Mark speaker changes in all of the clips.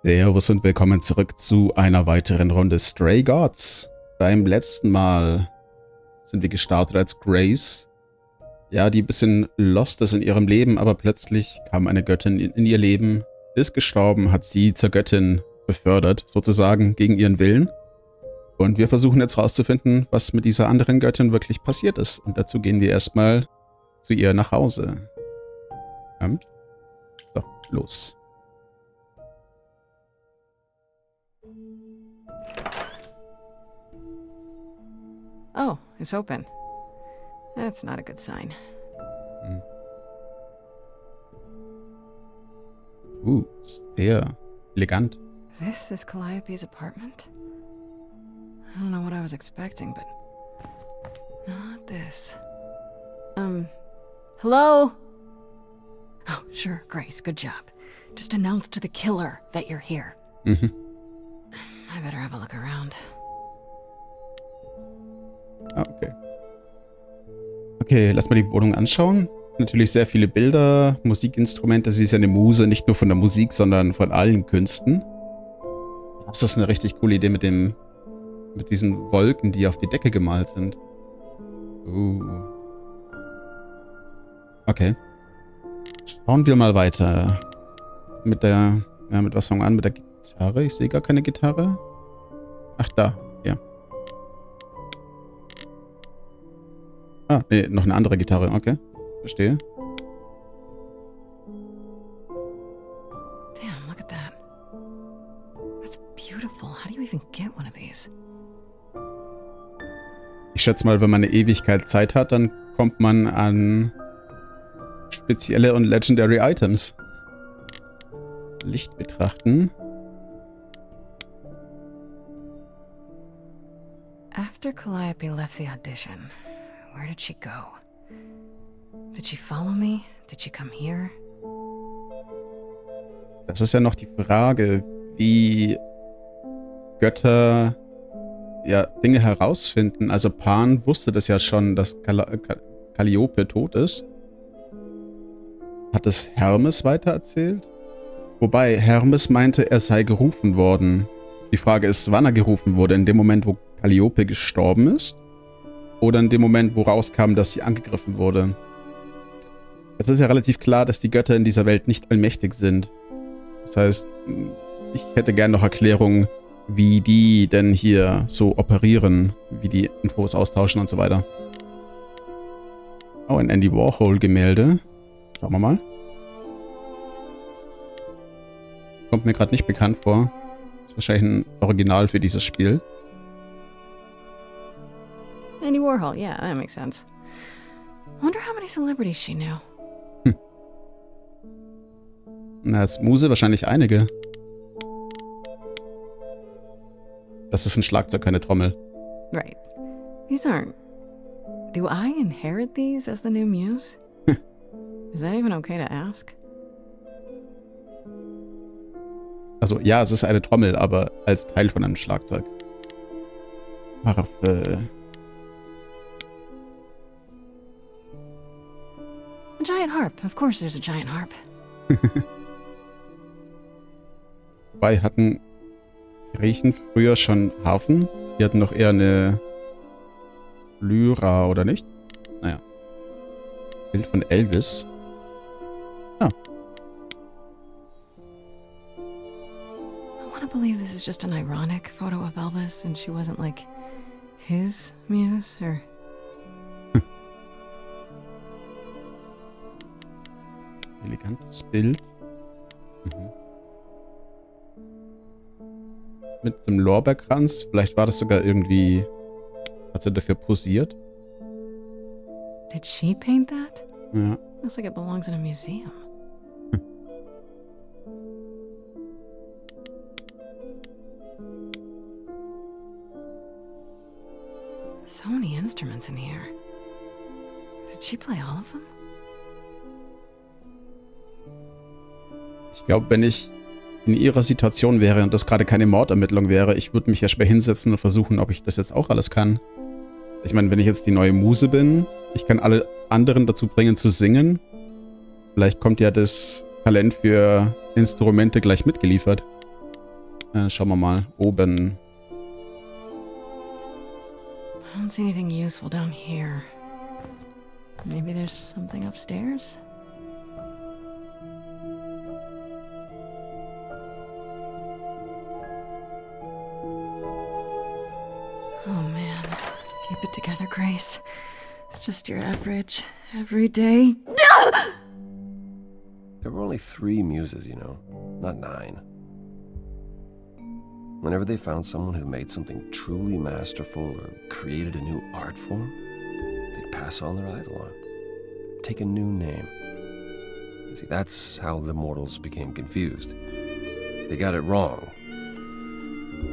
Speaker 1: Servus und willkommen zurück zu einer weiteren Runde Stray Gods. Beim letzten Mal sind wir gestartet als Grace. Ja, die ein bisschen lost ist in ihrem Leben, aber plötzlich kam eine Göttin in ihr Leben, ist gestorben, hat sie zur Göttin befördert, sozusagen gegen ihren Willen. Und wir versuchen jetzt rauszufinden, was mit dieser anderen Göttin wirklich passiert ist. Und dazu gehen wir erstmal zu ihr nach Hause. So, los.
Speaker 2: Oh, it's open. That's not a good sign.
Speaker 1: Sehr elegant.
Speaker 2: This is Calliope's apartment? I don't know what I was expecting, but not this. Hello? Oh, sure, Grace, good job. Just announce to the killer that you're here. I better have a look around.
Speaker 1: Ah, okay. Okay, lass mal die Wohnung anschauen. Natürlich sehr viele Bilder, Musikinstrumente. Sie ist ja eine Muse, nicht nur von der Musik, sondern von allen Künsten. Das ist eine richtig coole Idee mit diesen Wolken, die auf die Decke gemalt sind. Okay. Schauen wir mal weiter. Mit was fangen wir an? Mit der Gitarre? Ich sehe gar keine Gitarre. Ach, da. Ja. Ah, nee, noch eine andere Gitarre. Okay. Verstehe.
Speaker 2: Damn, look at that. That's beautiful. How do you even get one of these?
Speaker 1: Ich schätze mal, wenn man eine Ewigkeit Zeit hat, dann kommt man an spezielle und legendary Items. Licht betrachten.
Speaker 2: After Calliope left the audition, where did she go? Did she follow me? Did she come here?
Speaker 1: Das ist ja noch die Frage, wie Götter ja Dinge herausfinden. Also Pan wusste das ja schon, dass Calliope tot ist. Hat es Hermes weitererzählt? Wobei Hermes meinte, er sei gerufen worden. Die Frage ist, wann er gerufen wurde. In dem Moment, wo Calliope gestorben ist? Oder in dem Moment, wo rauskam, dass sie angegriffen wurde? Es ist ja relativ klar, dass die Götter in dieser Welt nicht allmächtig sind. Das heißt, ich hätte gerne noch Erklärungen, wie die denn hier so operieren, wie die Infos austauschen und so weiter. Oh, ein Andy Warhol-Gemälde. Schauen wir mal. Kommt mir gerade nicht bekannt vor. Ist wahrscheinlich ein Original für dieses Spiel.
Speaker 2: Andy Warhol, yeah, that makes sense. I wonder how many celebrities she knew.
Speaker 1: Na, als Muse wahrscheinlich einige. Das ist ein Schlagzeug, keine Trommel.
Speaker 2: Right. These aren't... Do I inherit these as the new muse? Is that even okay to ask?
Speaker 1: Also ja, es ist eine Trommel, aber als Teil von einem Schlagzeug. Harfe.
Speaker 2: A giant harp. Of course there's a giant harp.
Speaker 1: Wobei, hatten Griechen früher schon Harfen? Die hatten doch eher eine Lyra, oder nicht? Naja. Bild von Elvis. Ah.
Speaker 2: I want to believe this is just an ironic photo of Elvis and she wasn't like his muse or...
Speaker 1: Elegantes Bild. Mit dem Lorbeerkranz. Vielleicht war das sogar irgendwie... Hat sie dafür posiert?
Speaker 2: Did she paint that?
Speaker 1: Ja.
Speaker 2: Looks like it belongs in a museum. So many instruments in here. Did she play all of them?
Speaker 1: Ich glaube, wenn ich in ihrer Situation wäre und das gerade keine Mordermittlung wäre, ich würde mich erstmal hinsetzen und versuchen, ob ich das jetzt auch alles kann. Ich meine, wenn ich jetzt die neue Muse bin, ich kann alle anderen dazu bringen zu singen. Vielleicht kommt ja das Talent für Instrumente gleich mitgeliefert. Schauen wir mal. Oben.
Speaker 2: I don't see anything useful down here. Maybe there's something upstairs? Oh man. Keep it together, Grace. It's just your average, everyday...
Speaker 3: There were only 3 muses, you know, not 9. Whenever they found someone who made something truly masterful or created a new art form, they'd pass on their idol on. Take a new name. You see, that's how the mortals became confused. They got it wrong.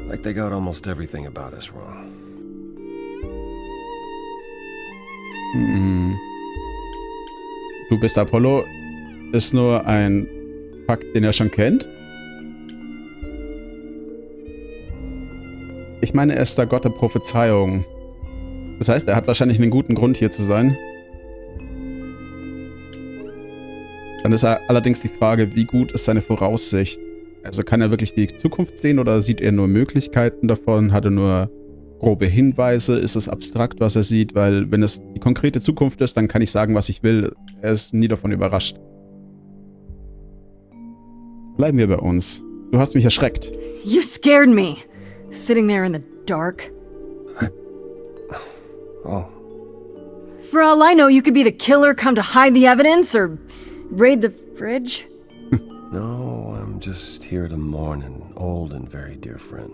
Speaker 3: Like they got almost everything about us wrong.
Speaker 1: Du bist Apollo ist nur ein Fakt, den er schon kennt. Ich meine, er ist der Gott der Prophezeiung. Das heißt, er hat wahrscheinlich einen guten Grund, hier zu sein. Dann ist allerdings die Frage, wie gut ist seine Voraussicht? Also kann er wirklich die Zukunft sehen oder sieht er nur Möglichkeiten davon? Hat er nur grobe Hinweise? Ist es abstrakt, was er sieht? Weil wenn es die konkrete Zukunft ist, dann kann ich sagen, was ich will. Er ist nie davon überrascht. Bleiben wir bei uns. Du hast mich erschreckt.
Speaker 2: You scared me. Sitting there in the dark.
Speaker 3: Oh.
Speaker 2: For all I know, you could be the killer come to hide the evidence or raid the fridge.
Speaker 3: No, I'm just here to mourn an old and very dear friend.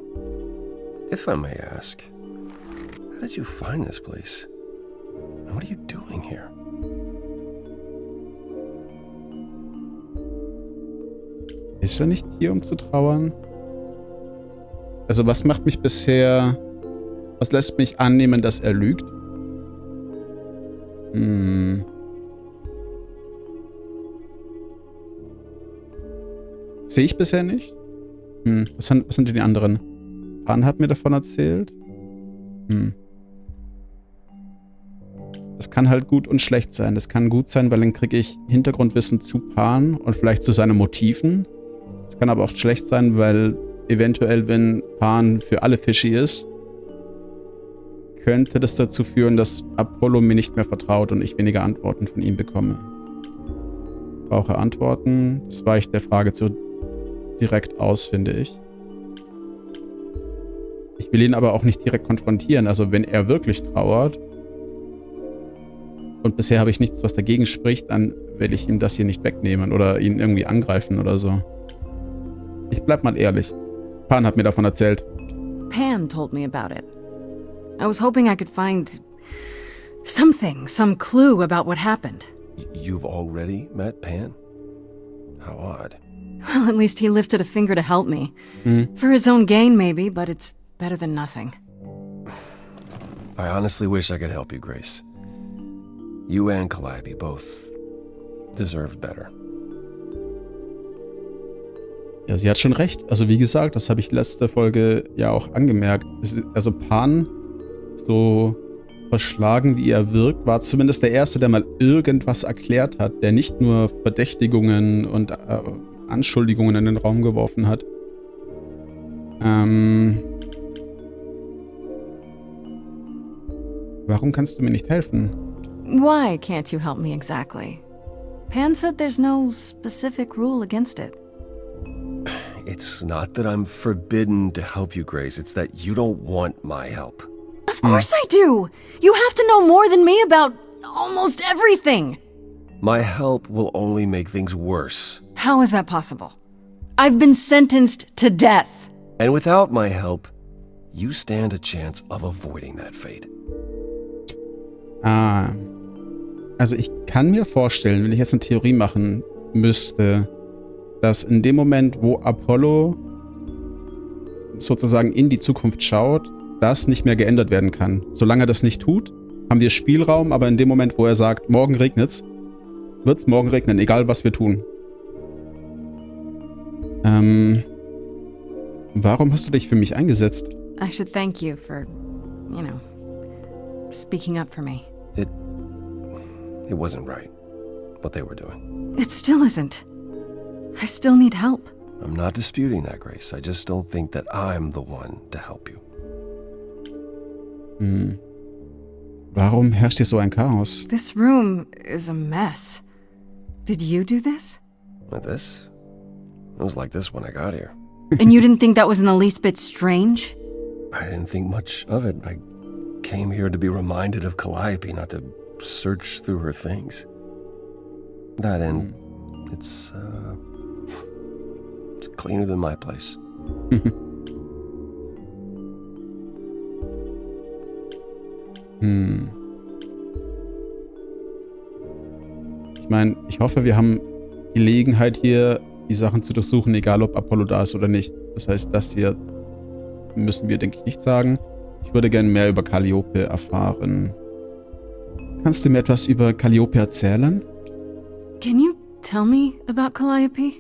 Speaker 3: If I may ask, how did you find this place? And what are you doing here?
Speaker 1: Ist er nicht hier, um zu trauern? Also was macht mich bisher... Was lässt mich annehmen, dass er lügt? Sehe ich bisher nicht? Was sind denn die anderen? Pan hat mir davon erzählt. Das kann halt gut und schlecht sein. Das kann gut sein, weil dann kriege ich Hintergrundwissen zu Pan und vielleicht zu seinen Motiven. Es kann aber auch schlecht sein, weil eventuell, wenn Pan für alle fishy ist, könnte das dazu führen, dass Apollo mir nicht mehr vertraut und ich weniger Antworten von ihm bekomme. Ich brauche Antworten. Das weicht der Frage zu direkt aus, finde ich. Ich will ihn aber auch nicht direkt konfrontieren. Also wenn er wirklich trauert und bisher habe ich nichts, was dagegen spricht, dann will ich ihm das hier nicht wegnehmen oder ihn irgendwie angreifen oder so. Ich bleib mal ehrlich. Pan hat mir davon erzählt.
Speaker 2: Pan told me about it. I was hoping I could find something, some clue about what happened.
Speaker 3: You've already met Pan? How odd.
Speaker 2: Well, at least he lifted a finger to help me. For his own gain, maybe, but it's better than nothing.
Speaker 3: I honestly wish I could help you, Grace. You and Calliope both deserved better.
Speaker 1: Ja, sie hat schon recht. Also wie gesagt, das habe ich letzte Folge ja auch angemerkt. Also Pan, so verschlagen wie er wirkt, war zumindest der Erste, der mal irgendwas erklärt hat, der nicht nur Verdächtigungen und Anschuldigungen in den Raum geworfen hat. Warum kannst du mir nicht helfen?
Speaker 2: Why can't you help me exactly? Pan said there's no specific rule against it.
Speaker 3: It's not that I'm forbidden to help you, Grace. It's that you don't want my help.
Speaker 2: Of course I do! You have to know more than me about almost everything!
Speaker 3: My help will only make things worse.
Speaker 2: How is that possible? I've been sentenced to death.
Speaker 3: And without my help, you stand a chance of avoiding that fate.
Speaker 1: Also ich kann mir vorstellen, wenn ich jetzt eine Theorie machen müsste, dass in dem Moment, wo Apollo sozusagen in die Zukunft schaut, das nicht mehr geändert werden kann. Solange er das nicht tut, haben wir Spielraum, aber in dem Moment, wo er sagt, morgen regnet's, wird's morgen regnen, egal was wir tun. Warum hast du dich für mich eingesetzt?
Speaker 2: I should thank you for, speaking up for me.
Speaker 3: It wasn't right, what they were doing.
Speaker 2: It still isn't. I still need help.
Speaker 3: I'm not disputing that, Grace. I just don't think that I'm the one to help you.
Speaker 1: Warum herrscht hier so ein Chaos?
Speaker 2: This room is a mess. Did you do this?
Speaker 3: With this? It was like this when I got here.
Speaker 2: And you didn't think that was in the least bit strange?
Speaker 3: I didn't think much of it. I came here to be reminded of Calliope, not to search through her things. That and it's cleaner than my place.
Speaker 1: Ich meine, ich hoffe, wir haben Gelegenheit hier, die Sachen zu durchsuchen, egal ob Apollo da ist oder nicht. Das heißt, das hier müssen wir, denke ich, nicht sagen. Ich würde gerne mehr über Calliope erfahren. Kannst du mir etwas über Calliope erzählen?
Speaker 2: Can you tell me about Calliope?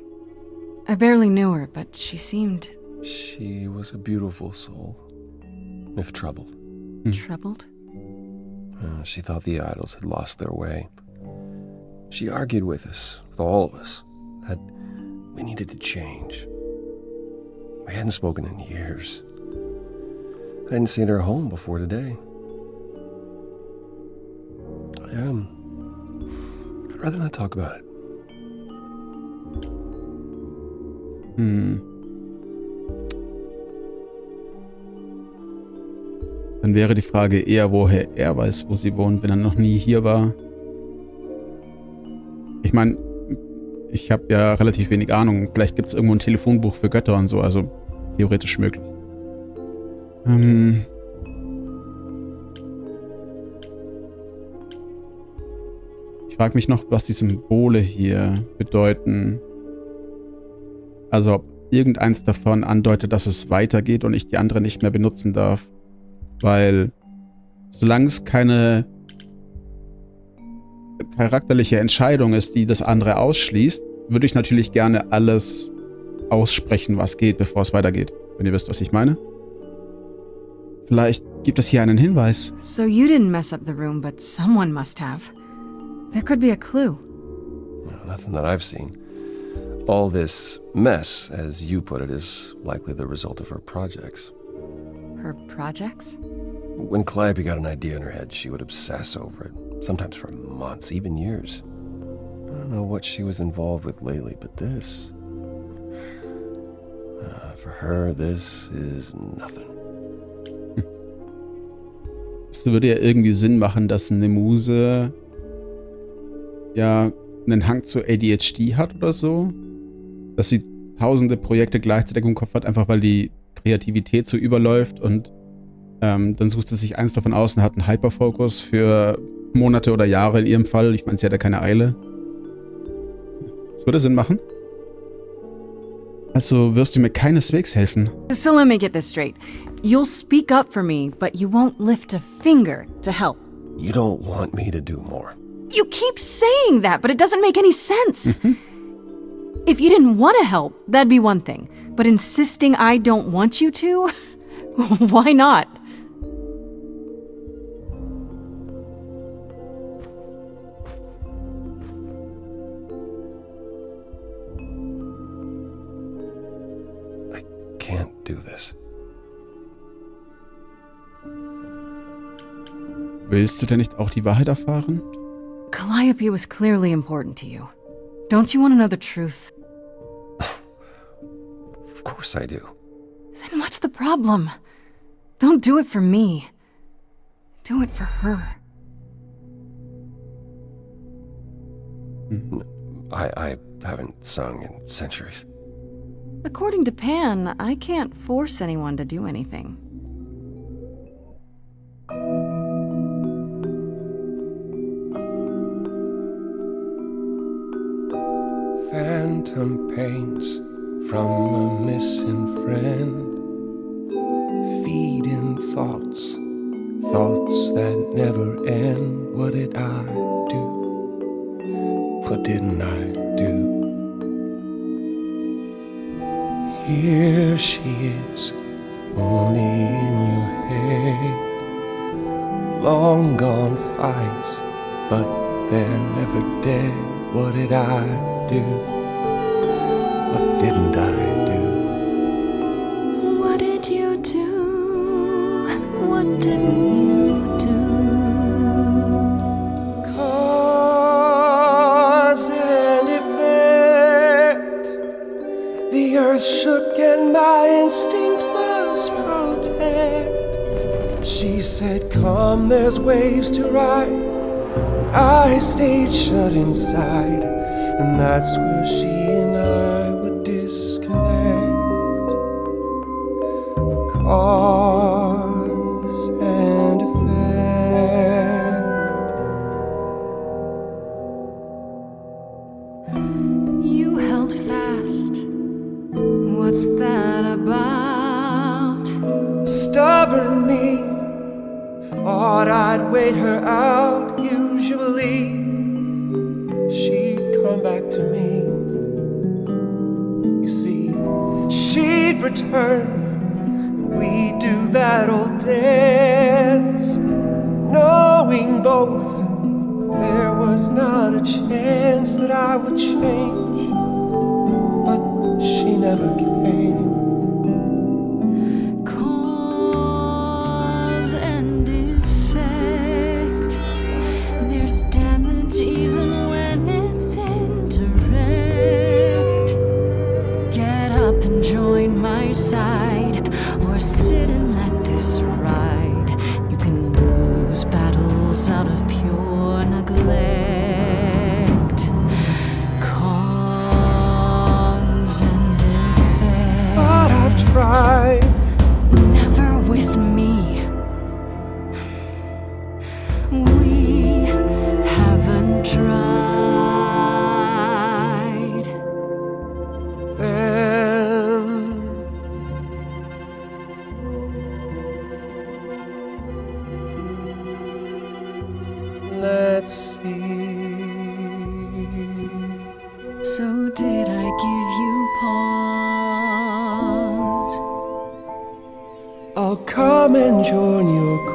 Speaker 2: I barely knew her, but she seemed...
Speaker 3: She was a beautiful soul, if troubled.
Speaker 2: Troubled?
Speaker 3: She thought the idols had lost their way. She argued with us, with all of us, that we needed to change. We hadn't spoken in years. I hadn't seen her home before today. I'd rather not talk about it.
Speaker 1: Dann wäre die Frage eher, woher er weiß, wo sie wohnt, wenn er noch nie hier war. Ich meine, ich habe ja relativ wenig Ahnung. Vielleicht gibt es irgendwo ein Telefonbuch für Götter und so, also theoretisch möglich. Ich frage mich noch, was die Symbole hier bedeuten. Also ob irgendeins davon andeutet, dass es weitergeht und ich die andere nicht mehr benutzen darf. Weil solange es keine charakterliche Entscheidung ist, die das andere ausschließt, würde ich natürlich gerne alles aussprechen, was geht, bevor es weitergeht. Wenn ihr wisst, was ich meine. Vielleicht gibt es hier einen Hinweis.
Speaker 2: So you didn't mess up the room, but someone must have. There could be a clue.
Speaker 3: Nothing that I've seen. All this mess, as you put it, is likely the result of her projects.
Speaker 2: Her projects?
Speaker 3: When Calliope got an idea in her head, she would obsess over it, sometimes for months, even years. I don't know what she was involved with lately, but this... for her, this is nothing.
Speaker 1: Es würde ja irgendwie Sinn machen, dass eine Muse ja einen Hang zu ADHD hat oder so. Dass sie tausende Projekte gleichzeitig im Kopf hat, einfach weil die Kreativität so überläuft und dann sucht sie sich eins davon aus und hat einen Hyperfokus für Monate oder Jahre in ihrem Fall. Ich meine, sie hat ja keine Eile. Das würde Sinn machen. Also wirst du mir keineswegs helfen.
Speaker 2: So let me get this straight. You'll speak up for me, but you won't lift a finger to help.
Speaker 3: You don't want me to do more.
Speaker 2: You keep saying that, but it doesn't make any sense. If you didn't want to help, that'd be one thing. But insisting I don't want you to? Why not?
Speaker 3: I can't do this.
Speaker 1: Willst du denn nicht auch die Wahrheit erfahren?
Speaker 2: Calliope was clearly important to you. Don't you want to know the truth?
Speaker 3: Of course I do.
Speaker 2: Then what's the problem? Don't do it for me. Do it for her.
Speaker 3: I haven't sung in centuries.
Speaker 2: According to Pan, I can't force anyone to do anything.
Speaker 4: Phantom pains from a missing friend, feeding thoughts, thoughts that never end. What did I do? What didn't I do? Here she is, only in your head. Long gone fights, but they're never dead. What did I do? What didn't I do?
Speaker 2: didn't you do?
Speaker 4: Cause and effect. The earth shook and my instinct was protect. She said, come, there's waves to ride. And I stayed shut inside. And that's where she and I would disconnect. Cause and effect.
Speaker 2: You held fast. What's that about?
Speaker 4: Stubborn me thought I'd wait her out. Usually she'd come back to me. You see, she'd return. We'd do that old dance, knowing both there was not a chance that I would change. But she never came.
Speaker 2: Cause and effect. There's damage even when it's indirect. Get up and join my side, or sit and let this ride. You can lose battles out of pure neglect. Cause and effect.
Speaker 4: But I've tried.
Speaker 2: Never with me. We haven't tried.
Speaker 4: Then let's see.
Speaker 2: So did I give you pause?
Speaker 4: I'll come and join your cause.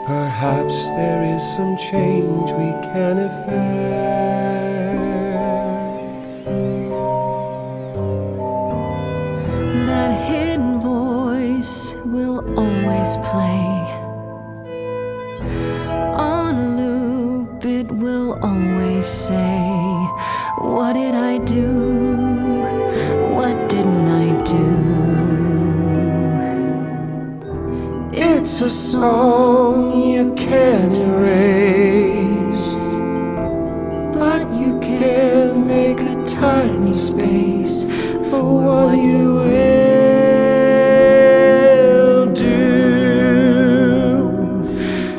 Speaker 4: Perhaps there is some change we can effect.
Speaker 2: That hidden voice will always play. On a loop it will always say, what did I do? What didn't I do?
Speaker 4: It's a song you can't erase, but you can make a tiny space for what you will do.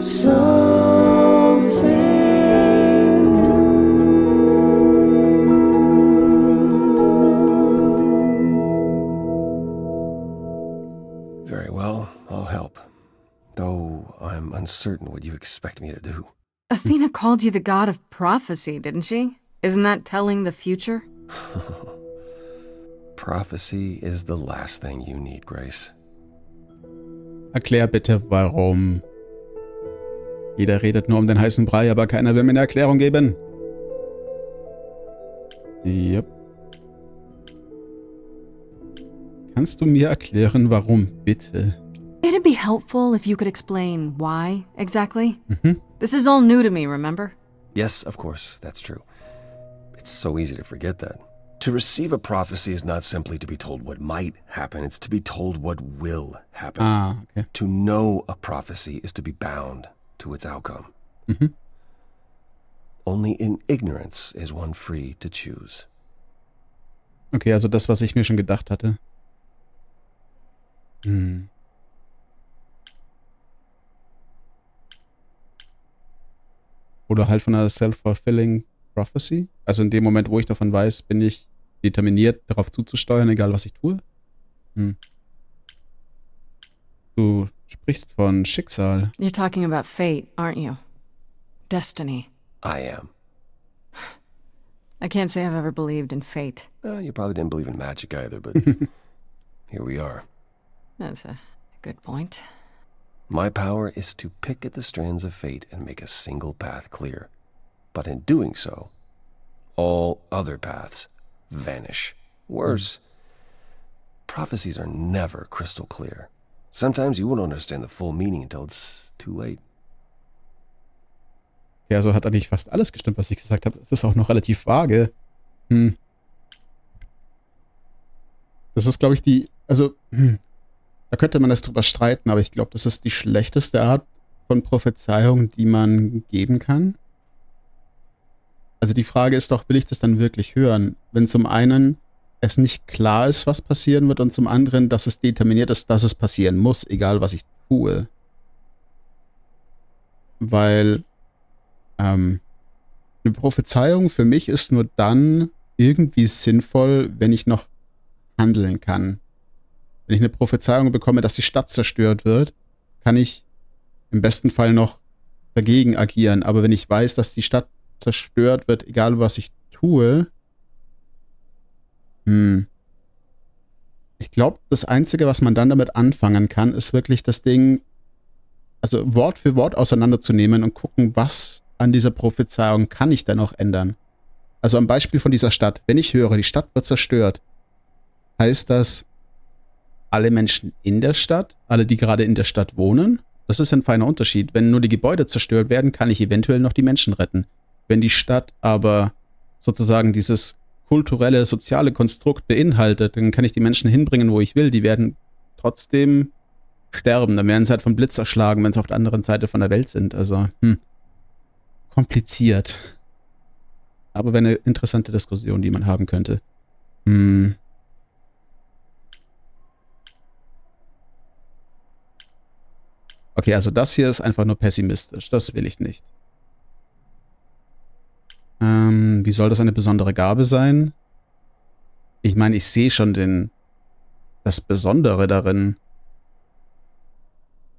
Speaker 4: Something new.
Speaker 3: Very well, I'll help. Though I'm uncertain what you expect me to do.
Speaker 2: Athena called you the god of prophecy, didn't she? Isn't that telling the future?
Speaker 3: Prophecy is the last thing you need, Grace.
Speaker 1: Erklär bitte, warum. Jeder redet nur um den heißen Brei, aber keiner will mir eine Erklärung geben. Yep. Kannst du mir erklären, warum, bitte?
Speaker 2: It'd be helpful if you could explain why, exactly. This is all new to me, remember?
Speaker 3: Yes, of course, that's true. It's so easy to forget that. To receive a prophecy is not simply to be told what might happen, it's to be told what will happen.
Speaker 1: Ah, okay.
Speaker 3: To know a prophecy is to be bound to its outcome. Only in ignorance is one free to choose.
Speaker 1: Okay, also das, was ich mir schon gedacht hatte. Oder halt von einer self-fulfilling prophecy. Also in dem Moment, wo ich davon weiß, bin ich determiniert, darauf zuzusteuern, egal was ich tue. Du sprichst von Schicksal.
Speaker 2: You're talking about fate, aren't you? Destiny.
Speaker 3: I am.
Speaker 2: I can't say I've ever believed in fate.
Speaker 3: You probably didn't believe in magic either, but here we are.
Speaker 2: That's a good point.
Speaker 3: My power is to pick at the strands of fate and make a single path clear. But in doing so, all other paths vanish. Worse, prophecies are never crystal clear. Sometimes you won't understand the full meaning until it's too late.
Speaker 1: Ja, so hat eigentlich fast alles gestimmt, was ich gesagt habe. Es ist auch noch relativ vage. Das ist, glaube ich, da könnte man das drüber streiten, aber ich glaube, das ist die schlechteste Art von Prophezeiung, die man geben kann. Also die Frage ist doch, will ich das dann wirklich hören? Wenn zum einen es nicht klar ist, was passieren wird, und zum anderen, dass es determiniert ist, dass es passieren muss, egal was ich tue. Weil eine Prophezeiung für mich ist nur dann irgendwie sinnvoll, wenn ich noch handeln kann. Wenn ich eine Prophezeiung bekomme, dass die Stadt zerstört wird, kann ich im besten Fall noch dagegen agieren. Aber wenn ich weiß, dass die Stadt zerstört wird, egal was ich tue, ich glaube, das Einzige, was man dann damit anfangen kann, ist wirklich das Ding, also Wort für Wort auseinanderzunehmen und gucken, was an dieser Prophezeiung kann ich denn noch ändern. Also am Beispiel von dieser Stadt. Wenn ich höre, die Stadt wird zerstört, heißt das, alle Menschen in der Stadt, alle, die gerade in der Stadt wohnen? Das ist ein feiner Unterschied. Wenn nur die Gebäude zerstört werden, kann ich eventuell noch die Menschen retten. Wenn die Stadt aber sozusagen dieses kulturelle, soziale Konstrukt beinhaltet, dann kann ich die Menschen hinbringen, wo ich will. Die werden trotzdem sterben. Dann werden sie halt vom Blitz erschlagen, wenn sie auf der anderen Seite von der Welt sind. Also, kompliziert. Aber wäre eine interessante Diskussion, die man haben könnte. Okay, also das hier ist einfach nur pessimistisch. Das will ich nicht. Wie soll das eine besondere Gabe sein? Ich meine, ich sehe schon das Besondere darin.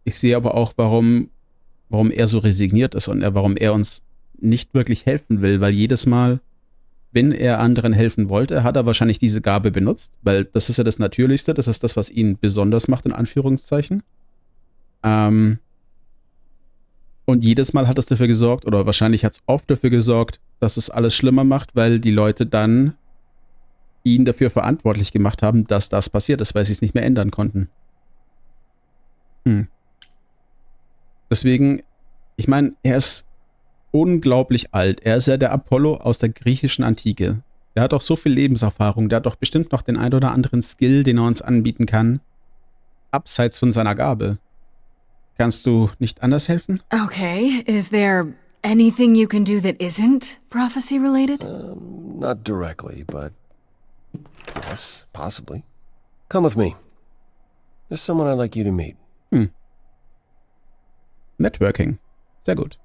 Speaker 1: Ich sehe aber auch, warum er so resigniert ist und warum er uns nicht wirklich helfen will, weil jedes Mal, wenn er anderen helfen wollte, hat er wahrscheinlich diese Gabe benutzt, weil das ist ja das Natürlichste, das ist das, was ihn besonders macht, in Anführungszeichen. Und jedes Mal hat es dafür gesorgt, oder wahrscheinlich hat es oft dafür gesorgt, dass es alles schlimmer macht, weil die Leute dann ihn dafür verantwortlich gemacht haben, dass das passiert ist, weil sie es nicht mehr ändern konnten. Deswegen, ich meine, er ist unglaublich alt. Er ist ja der Apollo aus der griechischen Antike. Der hat auch so viel Lebenserfahrung, der hat doch bestimmt noch den ein oder anderen Skill, den er uns anbieten kann, abseits von seiner Gabe. Kannst du nicht anders helfen?
Speaker 2: Okay, is there anything you can do that isn't prophecy related?
Speaker 3: Not directly, but yes, possibly. Come with me. There's someone I'd like you to meet.
Speaker 1: Networking. Sehr gut.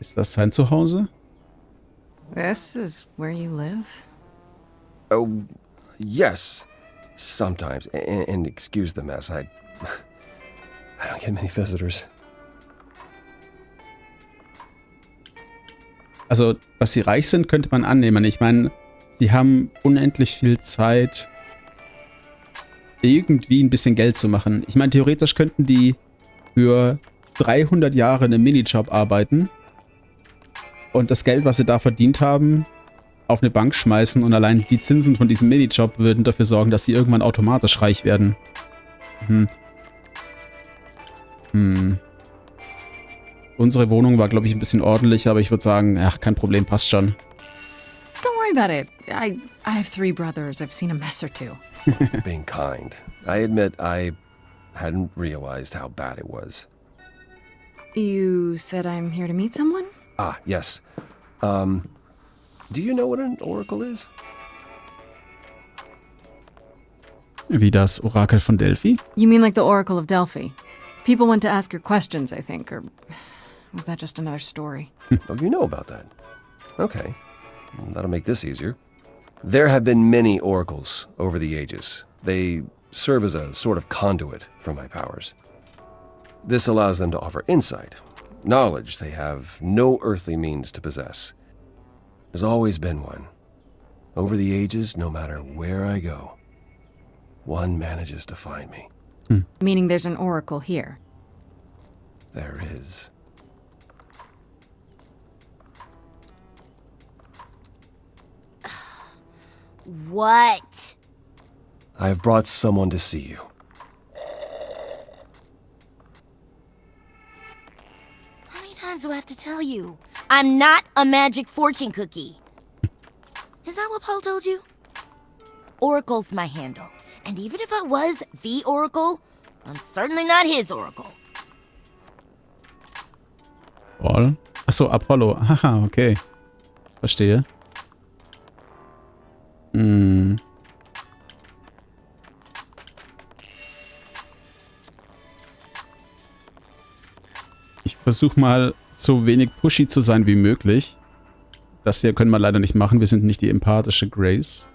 Speaker 1: Ist das sein Zuhause?
Speaker 2: This is where you live?
Speaker 3: Oh, yes. Sometimes. And excuse the mess. I don't get many visitors.
Speaker 1: Also, dass sie reich sind, könnte man annehmen. Ich meine, sie haben unendlich viel Zeit, irgendwie ein bisschen Geld zu machen. Ich meine, theoretisch könnten die für 300 Jahre in einem Minijob arbeiten und das Geld, was sie da verdient haben, auf eine Bank schmeißen und allein die Zinsen von diesem Minijob würden dafür sorgen, dass sie irgendwann automatisch reich werden. Unsere Wohnung war, glaube ich, ein bisschen ordentlicher, aber ich würde sagen, ach, kein Problem, passt schon.
Speaker 2: Don't worry about it. I have 3 brothers. I've seen a mess or two.
Speaker 3: Being kind. I admit I hadn't realized how bad it was.
Speaker 2: You said I'm here to meet someone?
Speaker 3: Ah, yes. Do you know what an oracle is?
Speaker 1: Wie das Orakel von Delphi?
Speaker 2: You mean like the Oracle of Delphi? People went to ask your questions, I think, or was that just another story?
Speaker 3: Oh, you know about that. Okay. That'll make this easier. There have been many oracles over the ages. They serve as a sort of conduit for my powers. This allows them to offer insight, knowledge they have no earthly means to possess. There's always been one. Over the ages, no matter where I go, one manages to find me.
Speaker 2: Meaning there's an oracle here.
Speaker 3: there is.
Speaker 5: What?
Speaker 3: I have brought someone to see you.
Speaker 5: How many times do I have to tell you? I'm not a magic fortune cookie. Is that what Paul told you? Oracle's my handle. And even if I was the Oracle, I'm certainly not his Oracle.
Speaker 1: Paul? Achso, Apollo. Haha, okay. Verstehe. Hm. Ich versuche mal, so wenig pushy zu sein wie möglich. Das hier können wir leider nicht machen. Wir sind nicht die empathische Grace.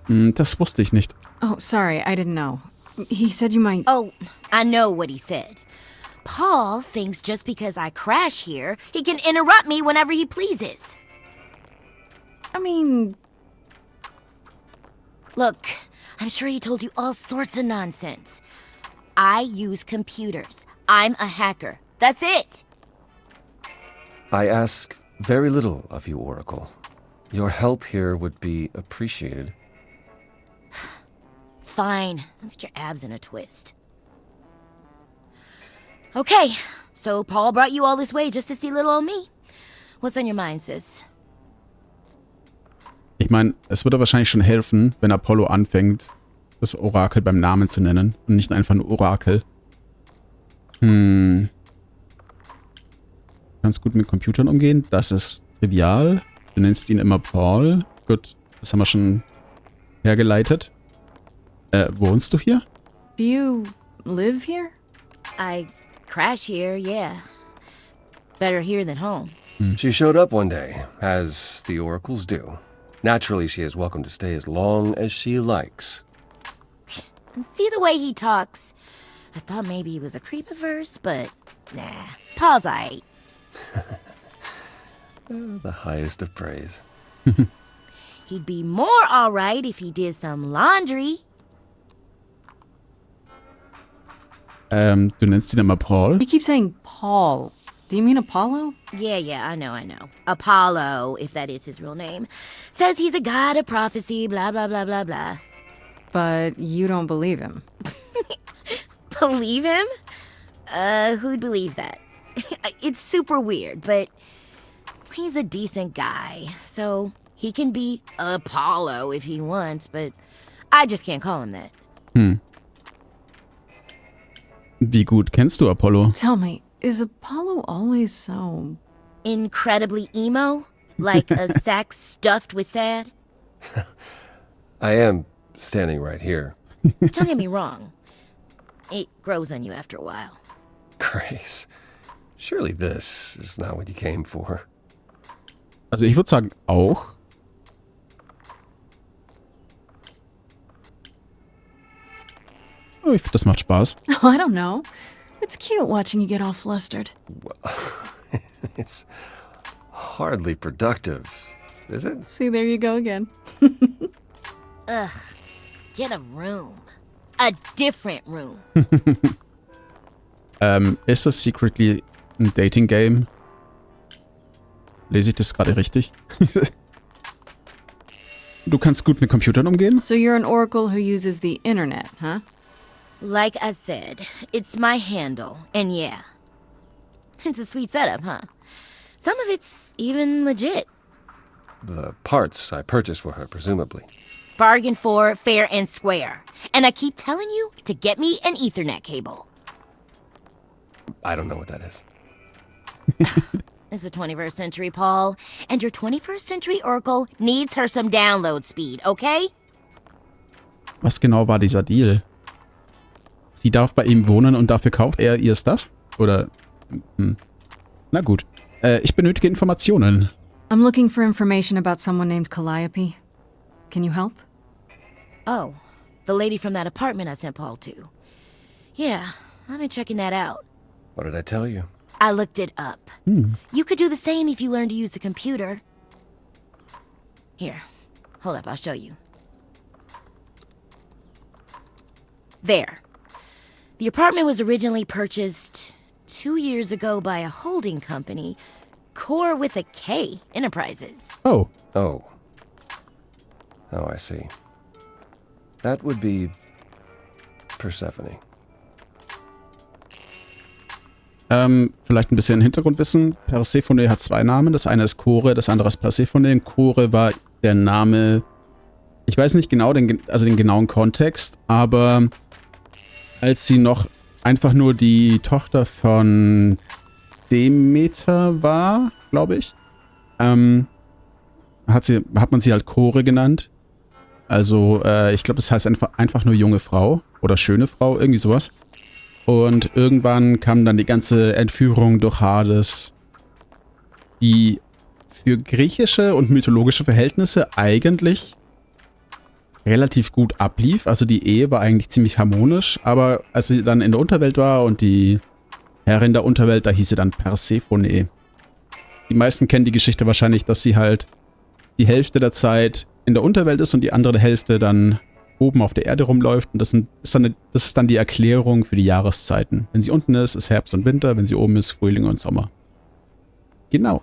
Speaker 1: Das wusste ich nicht.
Speaker 2: Oh, sorry, I didn't know. He said you might...
Speaker 5: Oh, I know what he said. Paul thinks just because I crash here, he can interrupt me whenever he pleases.
Speaker 2: I mean...
Speaker 5: Look, I'm sure he told you all sorts of nonsense. I use computers. I'm a hacker. That's it.
Speaker 3: I ask very little of you, Oracle. Your help here would be appreciated.
Speaker 5: Fine. Look at your abs in a twist. Okay, so Paul brought you all this way just to see little old me. What's on your mind, sis?
Speaker 1: Ich meine, es würde wahrscheinlich schon helfen, wenn Apollo anfängt, das Orakel beim Namen zu nennen und nicht einfach ein Orakel. Kannst gut mit Computern umgehen. Das ist trivial. Du nennst ihn immer Paul. Gut, das haben wir schon hergeleitet. Wohnst du hier?
Speaker 2: Do you live here?
Speaker 5: I crash here, yeah. Better here than home.
Speaker 3: She showed up one day, as the oracles do. Naturally, she is welcome to stay as long as she likes.
Speaker 5: And see the way he talks. I thought maybe he was a creepiverse, but nah. Paul's aight.
Speaker 3: The highest of praise.
Speaker 5: He'd be more alright if he did some laundry.
Speaker 1: Du nennst ihn immer Paul?
Speaker 2: You keep saying Paul. Do you mean Apollo?
Speaker 5: Yeah, I know. Apollo, if that is his real name, says he's a god of prophecy, blah, blah, blah, blah, blah.
Speaker 2: But you don't believe him.
Speaker 5: Believe him? Who'd believe that? It's super weird, but he's a decent guy, so he can be Apollo if he wants, but I just can't call him that.
Speaker 1: Wie gut kennst du Apollo?
Speaker 2: Tell me, is Apollo always so...
Speaker 5: Incredibly emo? Like a sack stuffed with sad?
Speaker 3: I am standing right here.
Speaker 5: Don't get me wrong. It grows on you after a while.
Speaker 3: Grace, surely this is not what you came for.
Speaker 1: Also ich würde sagen auch. Oh, ich finde, das macht Spaß.
Speaker 2: Oh, I don't know. It's cute watching you get all flustered.
Speaker 3: Well, it's hardly productive, is it?
Speaker 2: See, there you go again.
Speaker 5: Ugh. Get a room. A different room.
Speaker 1: Ist das secretly ein Dating Game? Lese ich das gerade richtig? Du kannst gut mit Computern umgehen?
Speaker 2: So you're an oracle who uses the internet, huh?
Speaker 5: Like I said, it's my handle, and yeah. It's a sweet setup, huh? Some of it's even legit.
Speaker 3: The parts I purchased for her, presumably.
Speaker 5: Bargain for, fair and square. And I keep telling you to get me an Ethernet cable.
Speaker 3: I don't know what that is.
Speaker 5: It's the 21st century, Paul. And your 21st century Oracle needs her some download speed, okay?
Speaker 1: Was genau war dieser Deal? Sie darf bei ihm wohnen und dafür kauft er ihr Stuff? Oder... Na gut. Ich benötige Informationen.
Speaker 2: I'm looking for information about someone named Calliope. Can you help?
Speaker 5: Oh, the lady from that apartment I sent Paul to. Yeah, I've been checking that out.
Speaker 3: What did I tell you?
Speaker 5: I looked it up. You could do the same if you learned to use a computer. Here, hold up, I'll show you. There. The apartment was originally purchased 2 years ago by a holding company, Core with a K Enterprises.
Speaker 1: Oh.
Speaker 3: Oh. Oh, I see. That would be Persephone.
Speaker 1: Vielleicht ein bisschen Hintergrundwissen. Persephone hat 2 Namen. Das eine ist Kore, das andere ist Persephone. Kore war der Name, ich weiß nicht genau den genauen Kontext, aber als sie noch einfach nur die Tochter von Demeter war, glaube ich, hat man sie halt Kore genannt. Also, ich glaube, das heißt einfach nur junge Frau oder schöne Frau, irgendwie sowas. Und irgendwann kam dann die ganze Entführung durch Hades, die für griechische und mythologische Verhältnisse eigentlich relativ gut ablief. Also die Ehe war eigentlich ziemlich harmonisch, aber als sie dann in der Unterwelt war und die Herrin der Unterwelt, da hieß sie dann Persephone. Die meisten kennen die Geschichte wahrscheinlich, dass sie halt die Hälfte der Zeit in der Unterwelt ist und die andere Hälfte dann oben auf der Erde rumläuft. Und das ist dann die Erklärung für die Jahreszeiten. Wenn sie unten ist, ist Herbst und Winter. Wenn sie oben ist, Frühling und Sommer. Genau.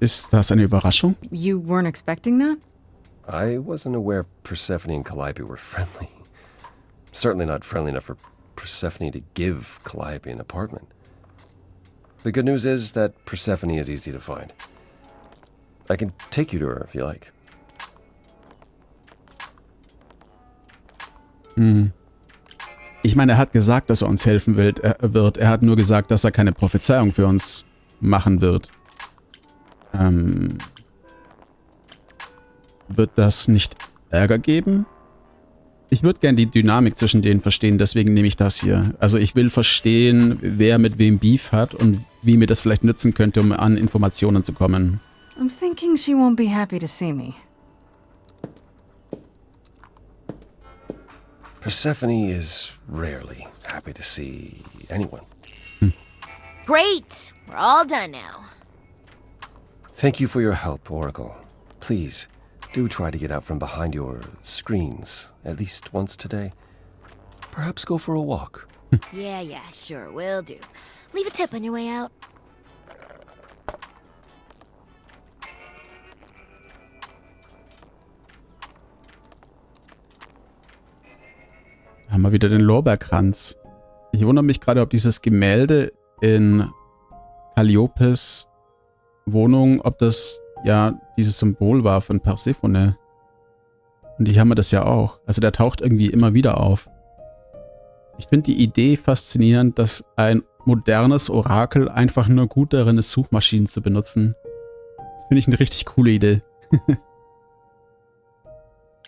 Speaker 1: Ist das eine Überraschung?
Speaker 2: You weren't expecting that?
Speaker 3: I wasn't aware Persephone and Calliope were friendly. Certainly not friendly enough for Persephone to give Calliope an apartment. The good news is that Persephone is easy to find. I can take you to her if you like.
Speaker 1: Ich meine, er hat gesagt, dass er uns helfen wird. Er hat nur gesagt, dass er keine Prophezeiung für uns machen wird. Wird das nicht Ärger geben? Ich würde gerne die Dynamik zwischen denen verstehen, deswegen nehme ich das hier. Also ich will verstehen, wer mit wem Beef hat und wie mir das vielleicht nützen könnte, um an Informationen zu kommen.
Speaker 2: I'm thinking she won't be happy to see me.
Speaker 3: Persephone is rarely happy to see anyone.
Speaker 5: Great! We're all done now.
Speaker 3: Thank you for your help, Oracle. Please, do try to get out from behind your screens at least once today. Perhaps go for a walk.
Speaker 5: Yeah, sure, will do. Leave a tip on your way out.
Speaker 1: Haben wir wieder den Lorbeerkranz. Ich wundere mich gerade, ob dieses Gemälde in Calliopes Wohnung, ob das ja dieses Symbol war von Persephone. Und hier haben wir das ja auch. Also der taucht irgendwie immer wieder auf. Ich finde die Idee faszinierend, dass ein modernes Orakel einfach nur gut darin ist, Suchmaschinen zu benutzen. Das finde ich eine richtig coole Idee.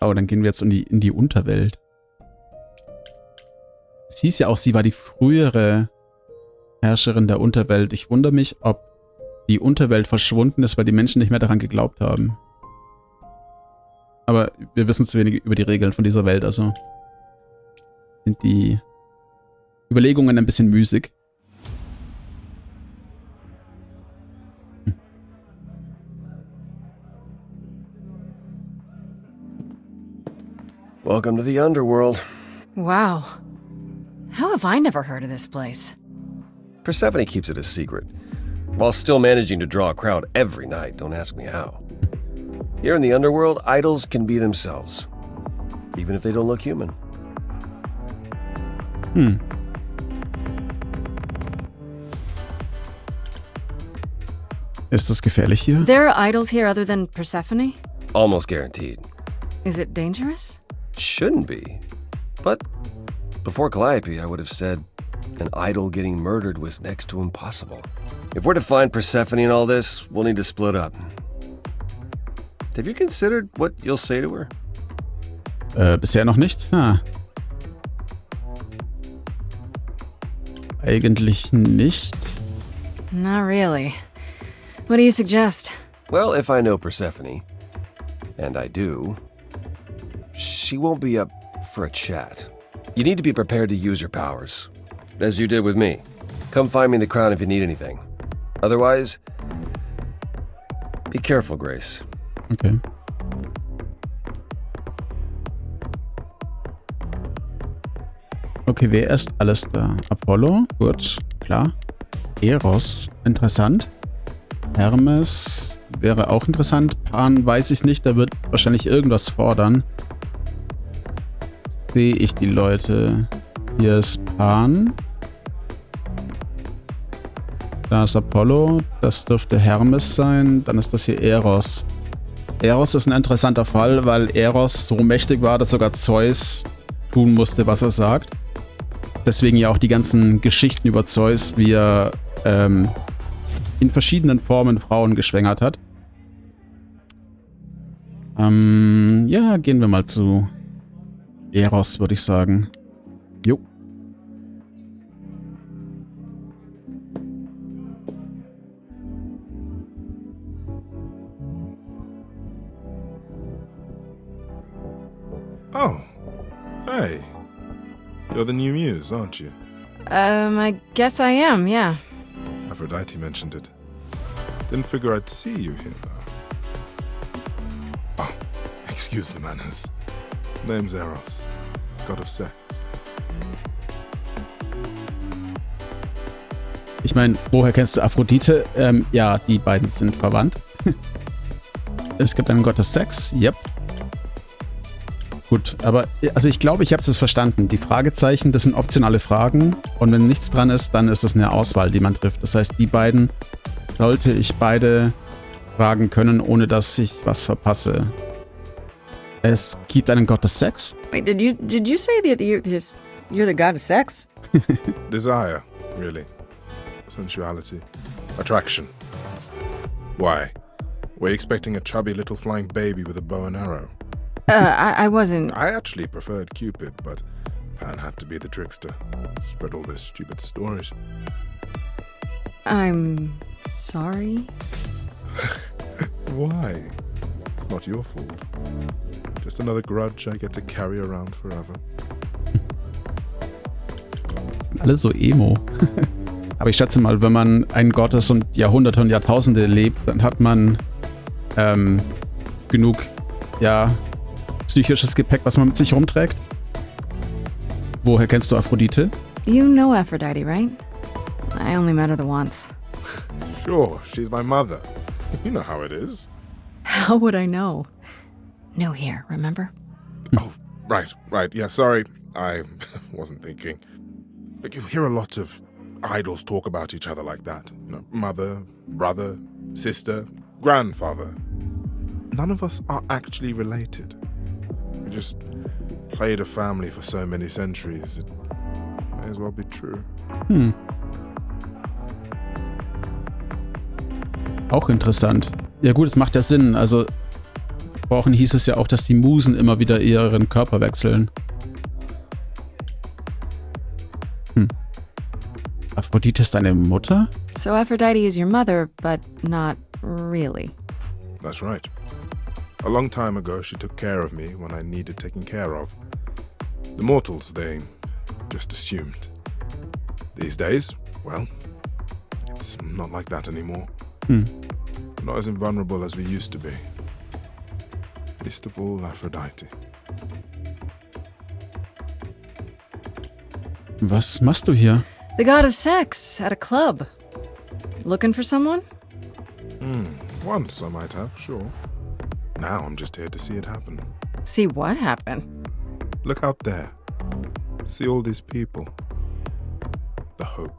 Speaker 1: Oh, dann gehen wir jetzt in die Unterwelt. Es hieß ja auch, sie war die frühere Herrscherin der Unterwelt. Ich wundere mich, ob die Unterwelt verschwunden ist, weil die Menschen nicht mehr daran geglaubt haben. Aber wir wissen zu wenig über die Regeln von dieser Welt, also sind die Überlegungen ein bisschen müßig.
Speaker 3: Welcome to the underworld.
Speaker 2: Wow. How have I never heard of this place?
Speaker 3: Persephone keeps it a secret, while still managing to draw a crowd every night. Don't ask me how. Here in the underworld, idols can be themselves, even if they don't look human.
Speaker 1: Ist das gefährlich hier?
Speaker 2: There are idols here other than Persephone?
Speaker 3: Almost guaranteed.
Speaker 2: Is it dangerous?
Speaker 3: Shouldn't be. But before Calliope, I would have said an idol getting murdered was next to impossible. If we're to find Persephone in all this, we'll need to split up. Have you considered what you'll say to her?
Speaker 1: Bisher noch nicht? Eigentlich nicht.
Speaker 2: Not really. What do you suggest?
Speaker 3: Well, if I know Persephone, and I do, she won't be up for a chat. You need to be prepared to use your powers, as you did with me. Come find me in the crown if you need anything. Otherwise, be careful, Grace.
Speaker 1: Okay. Okay, wer ist alles da? Apollo, gut, klar. Eros, interessant. Hermes wäre auch interessant. Pan weiß ich nicht, da wird wahrscheinlich irgendwas fordern. Sehe ich die Leute. Hier ist Pan. Da ist Apollo. Das dürfte Hermes sein. Dann ist das hier Eros. Eros ist ein interessanter Fall, weil Eros so mächtig war, dass sogar Zeus tun musste, was er sagt. Deswegen ja auch die ganzen Geschichten über Zeus, wie er in verschiedenen Formen Frauen geschwängert hat. Ja, gehen wir mal zu Eros, würde ich sagen. Jo.
Speaker 6: Oh, hey. You're the new muse, aren't you?
Speaker 2: I guess I am, yeah.
Speaker 6: Aphrodite mentioned it. Didn't figure I'd see you here, though. Oh, excuse the manners. Name's Eros, god of sex.
Speaker 1: Ich meine, woher kennst du Aphrodite? Ja, die beiden sind verwandt. Es gibt einen Gott des Sex, yep. Gut, aber also ich glaube, ich habe es jetzt verstanden. Die Fragezeichen, das sind optionale Fragen und wenn nichts dran ist, dann ist es eine Auswahl, die man trifft. Das heißt, die beiden sollte ich beide fragen können, ohne dass ich was verpasse. Es gibt einen Gott des Sex?
Speaker 2: Wait, did you say that you're the god of sex?
Speaker 6: Desire, really. Sensuality. Attraction. Why? Were you expecting a chubby little flying baby with a bow and arrow?
Speaker 2: I wasn't.
Speaker 6: I actually preferred Cupid, but Pan had to be the trickster. Spread all those stupid stories.
Speaker 2: I'm sorry.
Speaker 6: Why? It's not your fault. Just another grudge I get to carry around forever.
Speaker 1: Sind alle so emo. Aber ich schätze mal, wenn man ein Gott ist und Jahrhunderte und Jahrtausende lebt, dann hat man genug, ja, psychisches Gepäck, was man mit sich rumträgt. Woher kennst du Aphrodite?
Speaker 2: You know Aphrodite, right? I only met her the once.
Speaker 6: Sure, she's my mother. You know how it is.
Speaker 2: How would I know? No here, remember?
Speaker 6: Oh, right. Yeah, sorry. I wasn't thinking. But you hear a lot of idols talk about each other like that. You know, mother, brother, sister, grandfather. None of us are actually related. We just played a family for so many centuries. It may as well be true.
Speaker 1: Auch interessant. Ja gut, es macht ja Sinn. Also, vorhin hieß es ja auch, dass die Musen immer wieder ihren Körper wechseln. Aphrodite ist deine Mutter?
Speaker 2: So Aphrodite is your mother, but not really.
Speaker 6: That's right. A long time ago, she took care of me when I needed taking care of. The mortals, they just assumed. These days, well, it's not like that anymore. Not as invulnerable as we used to be. Least of all, Aphrodite.
Speaker 1: Was machst du hier?
Speaker 2: The god of sex at a club. Looking for someone?
Speaker 6: Once I might have, sure. Now I'm just here to see it happen.
Speaker 2: See what happened?
Speaker 6: Look out there. See all these people. The hope,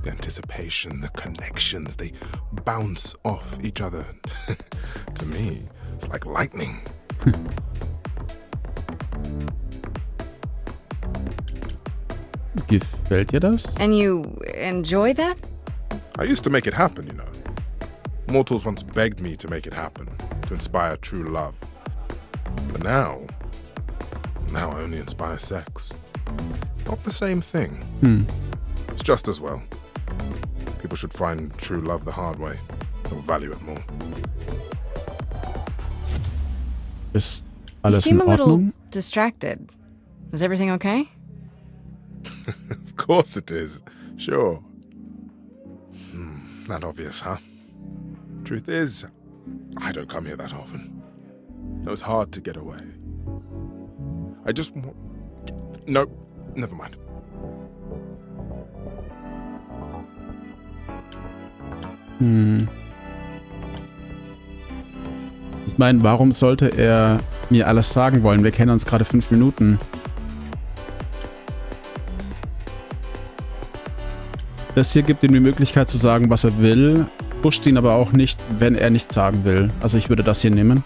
Speaker 6: the anticipation, the connections, they bounce off each other. To me, it's like lightning.
Speaker 1: Gefällt dir das?
Speaker 2: And you enjoy that?
Speaker 6: I used to make it happen, you know. Mortals once begged me to make it happen, to inspire true love. But now I only inspire sex. Not the same thing. It's just as well. People should find true love the hard way. They'll value it more.
Speaker 1: Ist
Speaker 2: You
Speaker 1: alles
Speaker 2: seem
Speaker 1: in
Speaker 2: a little
Speaker 1: Ordnung?
Speaker 2: distracted. Is everything okay?
Speaker 6: Of course it is. Sure. That obvious, huh? Truth is, I don't come here that often. So it's hard to get away. I just want... No, never mind.
Speaker 1: Ich meine, warum sollte er mir alles sagen wollen? Wir kennen uns gerade 5 Minuten. Das hier gibt ihm die Möglichkeit zu sagen, was er will, pusht ihn aber auch nicht, wenn er nichts sagen will. Also ich würde das hier nehmen.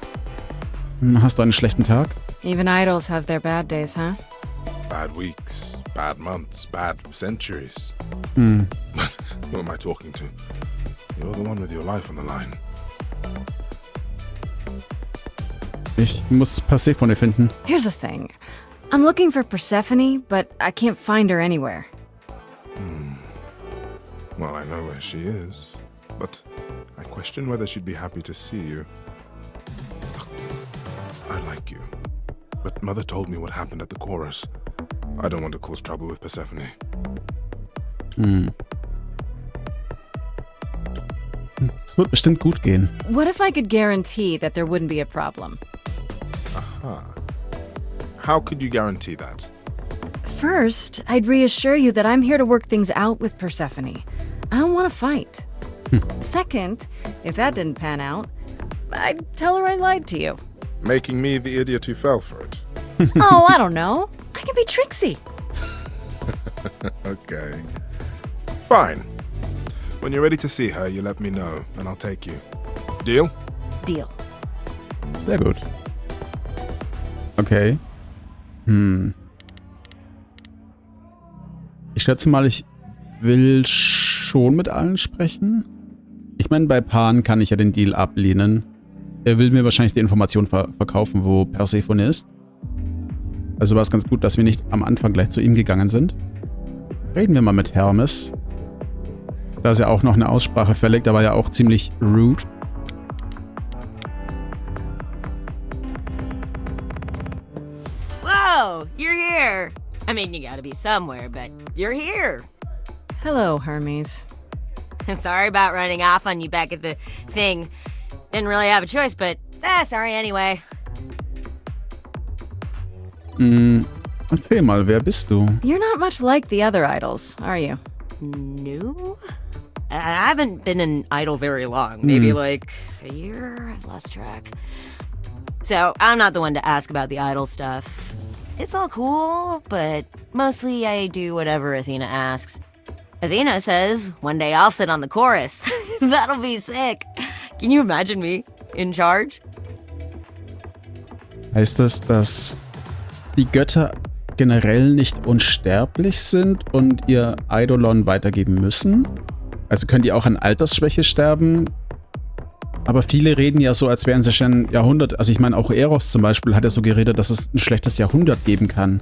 Speaker 1: Hast du einen schlechten Tag?
Speaker 2: Even idols have their bad days, huh?
Speaker 6: Bad weeks, bad months, bad centuries.
Speaker 1: Hm.
Speaker 6: Who am I talking to? You're the one with your life on the line.
Speaker 1: Ich muss Persephone finden.
Speaker 2: Here's the thing. I'm looking for Persephone, but I can't find her anywhere.
Speaker 6: Well, I know where she is, but I question whether she'd be happy to see you. I like you, but Mother told me what happened at the chorus. I don't want to cause trouble with Persephone.
Speaker 1: Es wird bestimmt gut gehen.
Speaker 2: What if I could guarantee that there wouldn't be a problem?
Speaker 6: Aha. How could you guarantee that?
Speaker 2: First, I'd reassure you that I'm here to work things out with Persephone. I don't want to fight. Second, if that didn't pan out, I'd tell her I lied to you.
Speaker 6: Making me the idiot who fell for it.
Speaker 2: Oh, I don't know. I can be tricksy.
Speaker 6: Okay. Fine. When you're ready to see her, you let me know, and I'll take you. Deal?
Speaker 2: Deal.
Speaker 1: Sehr gut. Okay. Ich schätze mal, ich will schon mit allen sprechen. Ich meine, bei Pan kann ich ja den Deal ablehnen. Er will mir wahrscheinlich die Information verkaufen, wo Persephone ist. Also war es ganz gut, dass wir nicht am Anfang gleich zu ihm gegangen sind. Reden wir mal mit Hermes. Da ist ja auch noch eine Aussprache fällig, da war ja auch ziemlich rude.
Speaker 5: Whoa, you're here. I mean, you gotta be somewhere, but you're here.
Speaker 2: Hello, Hermes.
Speaker 5: Sorry about running off on you back at the thing. Didn't really have a choice, but sorry anyway.
Speaker 1: Erzähl mal, wer bist du?
Speaker 2: You're not much like the other idols, are you?
Speaker 5: No? I haven't been an idol very long. Maybe like a year? I've lost track. So, I'm not the one to ask about the idol stuff. It's all cool, but mostly I do whatever Athena asks. Athena says one day I'll sit on the chorus. That'll be sick. Can you imagine me in charge?
Speaker 1: Heißt das, dass die Götter generell nicht unsterblich sind und ihr Eidolon weitergeben müssen? Also können die auch an Altersschwäche sterben? Aber viele reden ja so, als wären sie schon Jahrhundert. Also ich meine, auch Eros zum Beispiel hat ja so geredet, dass es ein schlechtes Jahrhundert geben kann.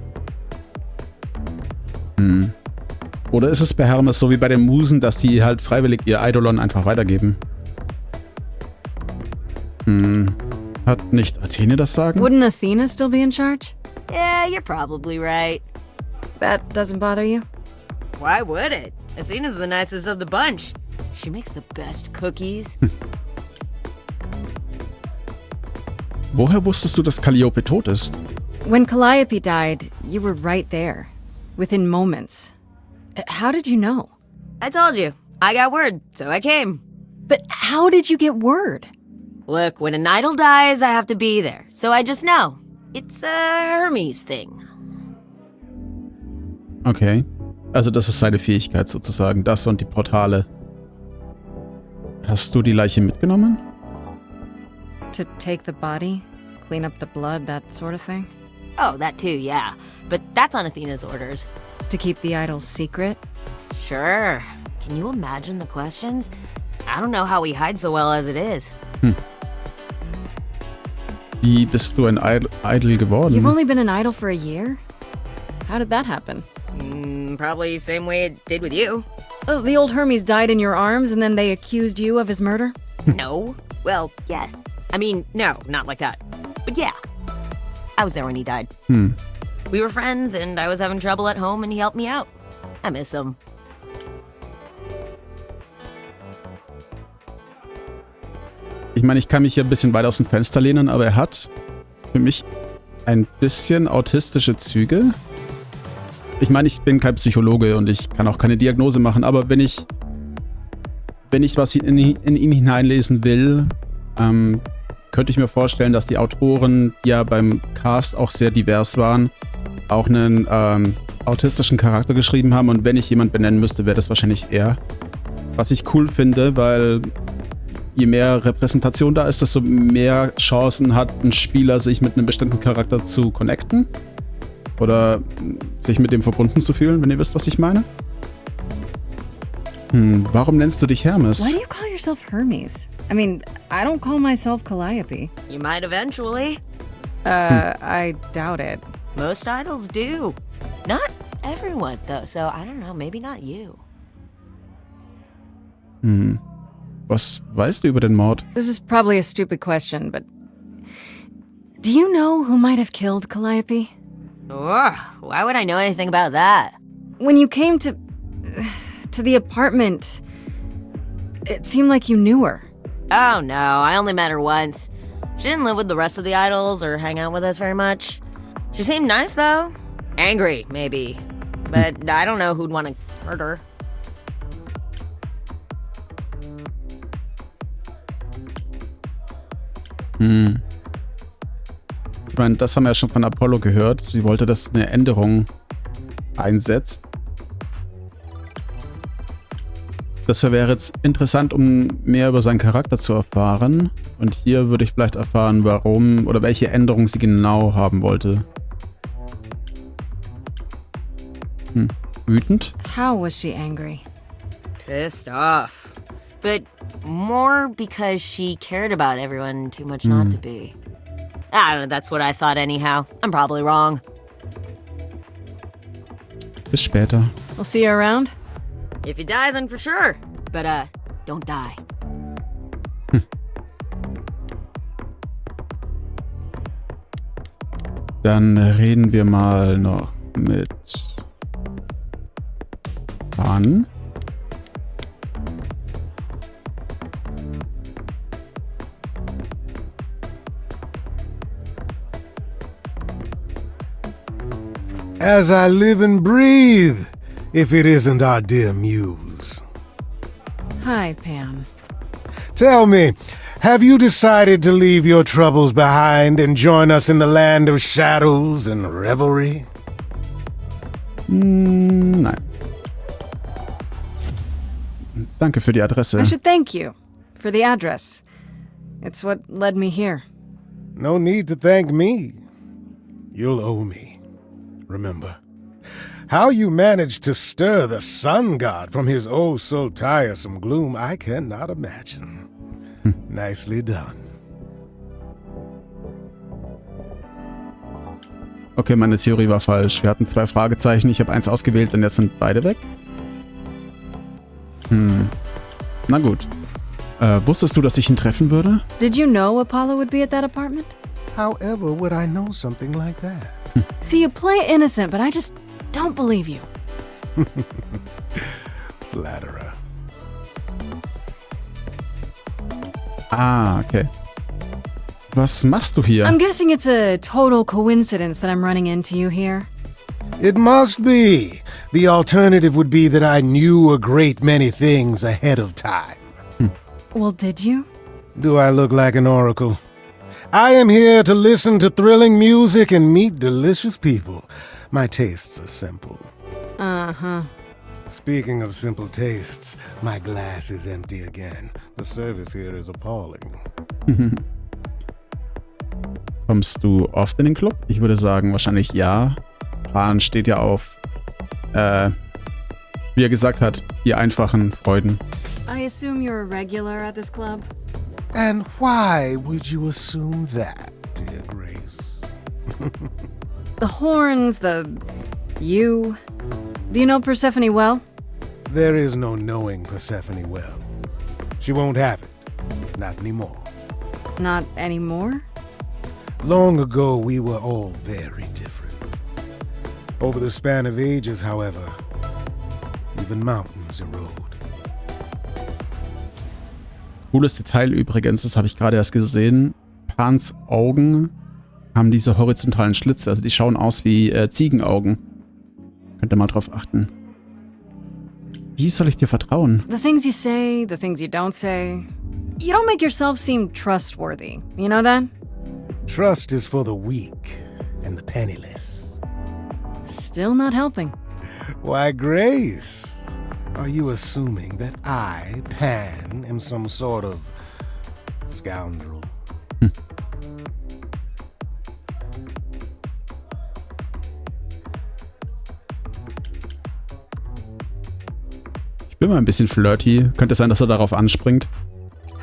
Speaker 1: Oder ist es bei Hermes so wie bei den Musen, dass die halt freiwillig ihr Eidolon einfach weitergeben? Hat nicht Athene das Sagen?
Speaker 2: Wouldn't Athena still be in charge?
Speaker 5: Yeah, you're probably right.
Speaker 2: That doesn't bother you?
Speaker 5: Why would it? Athena's the nicest of the bunch. She makes the best cookies.
Speaker 1: Woher wusstest du, dass Calliope tot ist?
Speaker 2: When Calliope died, you were right there. Within moments. How did you know?
Speaker 5: I told you. I got word, so I came.
Speaker 2: But how did you get word?
Speaker 5: Look, when an idol dies, I have to be there. So I just know. It's a Hermes thing.
Speaker 1: Okay. Also das ist seine Fähigkeit sozusagen. Das und die Portale. Hast du die Leiche mitgenommen?
Speaker 2: To take the body, clean up the blood, that sort of thing?
Speaker 5: Oh, that too, yeah. But that's on Athena's orders.
Speaker 2: To keep the idol's secret?
Speaker 5: Sure. Can you imagine the questions? I don't know how we hide so well as it is.
Speaker 1: Wie bist du ein Idol geworden?
Speaker 2: You've only been an idol for a year? How did that happen?
Speaker 5: Probably same way it did with you.
Speaker 2: Oh, the old Hermes died in your arms and then they accused you of his murder?
Speaker 5: No. Well, yes. I mean, no, not like that. But yeah. I was there when he died. We were friends and I was having trouble at home and he helped me out. I miss him.
Speaker 1: Ich meine, ich kann mich hier ein bisschen weit aus dem Fenster lehnen, aber er hat für mich ein bisschen autistische Züge. Ich meine, ich bin kein Psychologe und ich kann auch keine Diagnose machen, aber wenn ich wenn ich was in ihn hineinlesen will, könnte ich mir vorstellen, dass die Autoren, die ja beim Cast auch sehr divers waren, auch einen autistischen Charakter geschrieben haben. Und wenn ich jemand benennen müsste, wäre das wahrscheinlich er. Was ich cool finde, weil je mehr Repräsentation da ist, desto mehr Chancen hat ein Spieler, sich mit einem bestimmten Charakter zu connecten. Oder sich mit dem verbunden zu fühlen, wenn ihr wisst, was ich meine. Warum nennst du dich Hermes?
Speaker 2: Why do you call yourself Hermes? I mean, I don't call myself Calliope.
Speaker 5: You might eventually.
Speaker 2: I doubt it.
Speaker 5: Most idols do. Not everyone, though, so I don't know, maybe not you.
Speaker 1: Was weißt du über den Mord?
Speaker 2: This is probably a stupid question, but do you know who might have killed Calliope?
Speaker 5: Ugh, why would I know anything about that?
Speaker 2: When you came to the apartment, it seemed like you knew her.
Speaker 5: Oh no, I only met her once. She didn't live with the rest of the idols or hang out with us very much. She seemed nice though. Angry, maybe. But I don't know who'd want to hurt her.
Speaker 1: Ich meine, das haben wir ja schon von Apollo gehört. Sie wollte, dass eine Änderung einsetzt. Das wäre jetzt interessant, um mehr über seinen Charakter zu erfahren. Und hier würde ich vielleicht erfahren, warum oder welche Änderung sie genau haben wollte. Wütend?
Speaker 2: How was she angry?
Speaker 5: Pissed off. But more because she cared about everyone too much not to be. I don't know, that's what I thought anyhow. I'm probably wrong.
Speaker 1: Bis später.
Speaker 2: We'll see you around.
Speaker 5: If you die, then for sure. But, don't die.
Speaker 1: Dann reden wir mal noch mit Pan.
Speaker 7: As I live and breathe, if it isn't our dear Muse.
Speaker 2: Hi, Pam.
Speaker 7: Tell me, have you decided to leave your troubles behind and join us in the land of shadows and revelry?
Speaker 1: Nein. Danke für die Adresse.
Speaker 2: I should thank you for the address. It's what led me here.
Speaker 7: No need to thank me. You'll owe me. Remember, how you managed to stir the sun god from his oh so tiresome gloom, I cannot imagine. Nicely done.
Speaker 1: Okay, meine Theorie war falsch. Wir hatten 2 Fragezeichen, ich habe 1 ausgewählt und jetzt sind beide weg. Na gut. Wusstest du, dass ich ihn treffen würde?
Speaker 2: Did you know Apollo would be at that apartment?
Speaker 7: However would I know something like that?
Speaker 2: See, you play innocent, but I just don't believe you.
Speaker 7: Flatterer.
Speaker 1: Ah, okay. Was machst du hier?
Speaker 2: I'm guessing it's a total coincidence that I'm running into you here.
Speaker 7: It must be. The alternative would be that I knew a great many things ahead of time.
Speaker 2: Well, did you?
Speaker 7: Do I look like an oracle? I am here to listen to thrilling music and meet delicious people. My tastes are simple.
Speaker 2: Uh-huh.
Speaker 7: Speaking of simple tastes, my glass is empty again. The service here is appalling.
Speaker 1: Kommst du oft in den Club? Ich würde sagen, wahrscheinlich ja. Pan steht ja auf, wie er gesagt hat, die einfachen Freuden.
Speaker 2: I assume you're a regular at this club?
Speaker 7: And why would you assume that, dear Grace?
Speaker 2: The horns, you. Do you know Persephone well?
Speaker 7: There is no knowing Persephone well. She won't have it. Not anymore.
Speaker 2: Not anymore?
Speaker 7: Long ago, we were all very different. Over the span of ages, however, even mountains erode.
Speaker 1: Cooles Detail übrigens, das habe ich gerade erst gesehen. Pans Augen haben diese horizontalen Schlitze, also die schauen aus wie Ziegenaugen. Könnt ihr mal drauf achten. Wie soll ich dir vertrauen?
Speaker 2: The things you say, the things you don't say. You don't make yourself seem trustworthy. You know that?
Speaker 7: Trust is for the weak and the penniless.
Speaker 2: Still not helping.
Speaker 7: Why, Grace, are you assuming that I, Pan, am some sort of scoundrel?
Speaker 1: Ich bin mal ein bisschen flirty. Könnte sein, dass er darauf anspringt.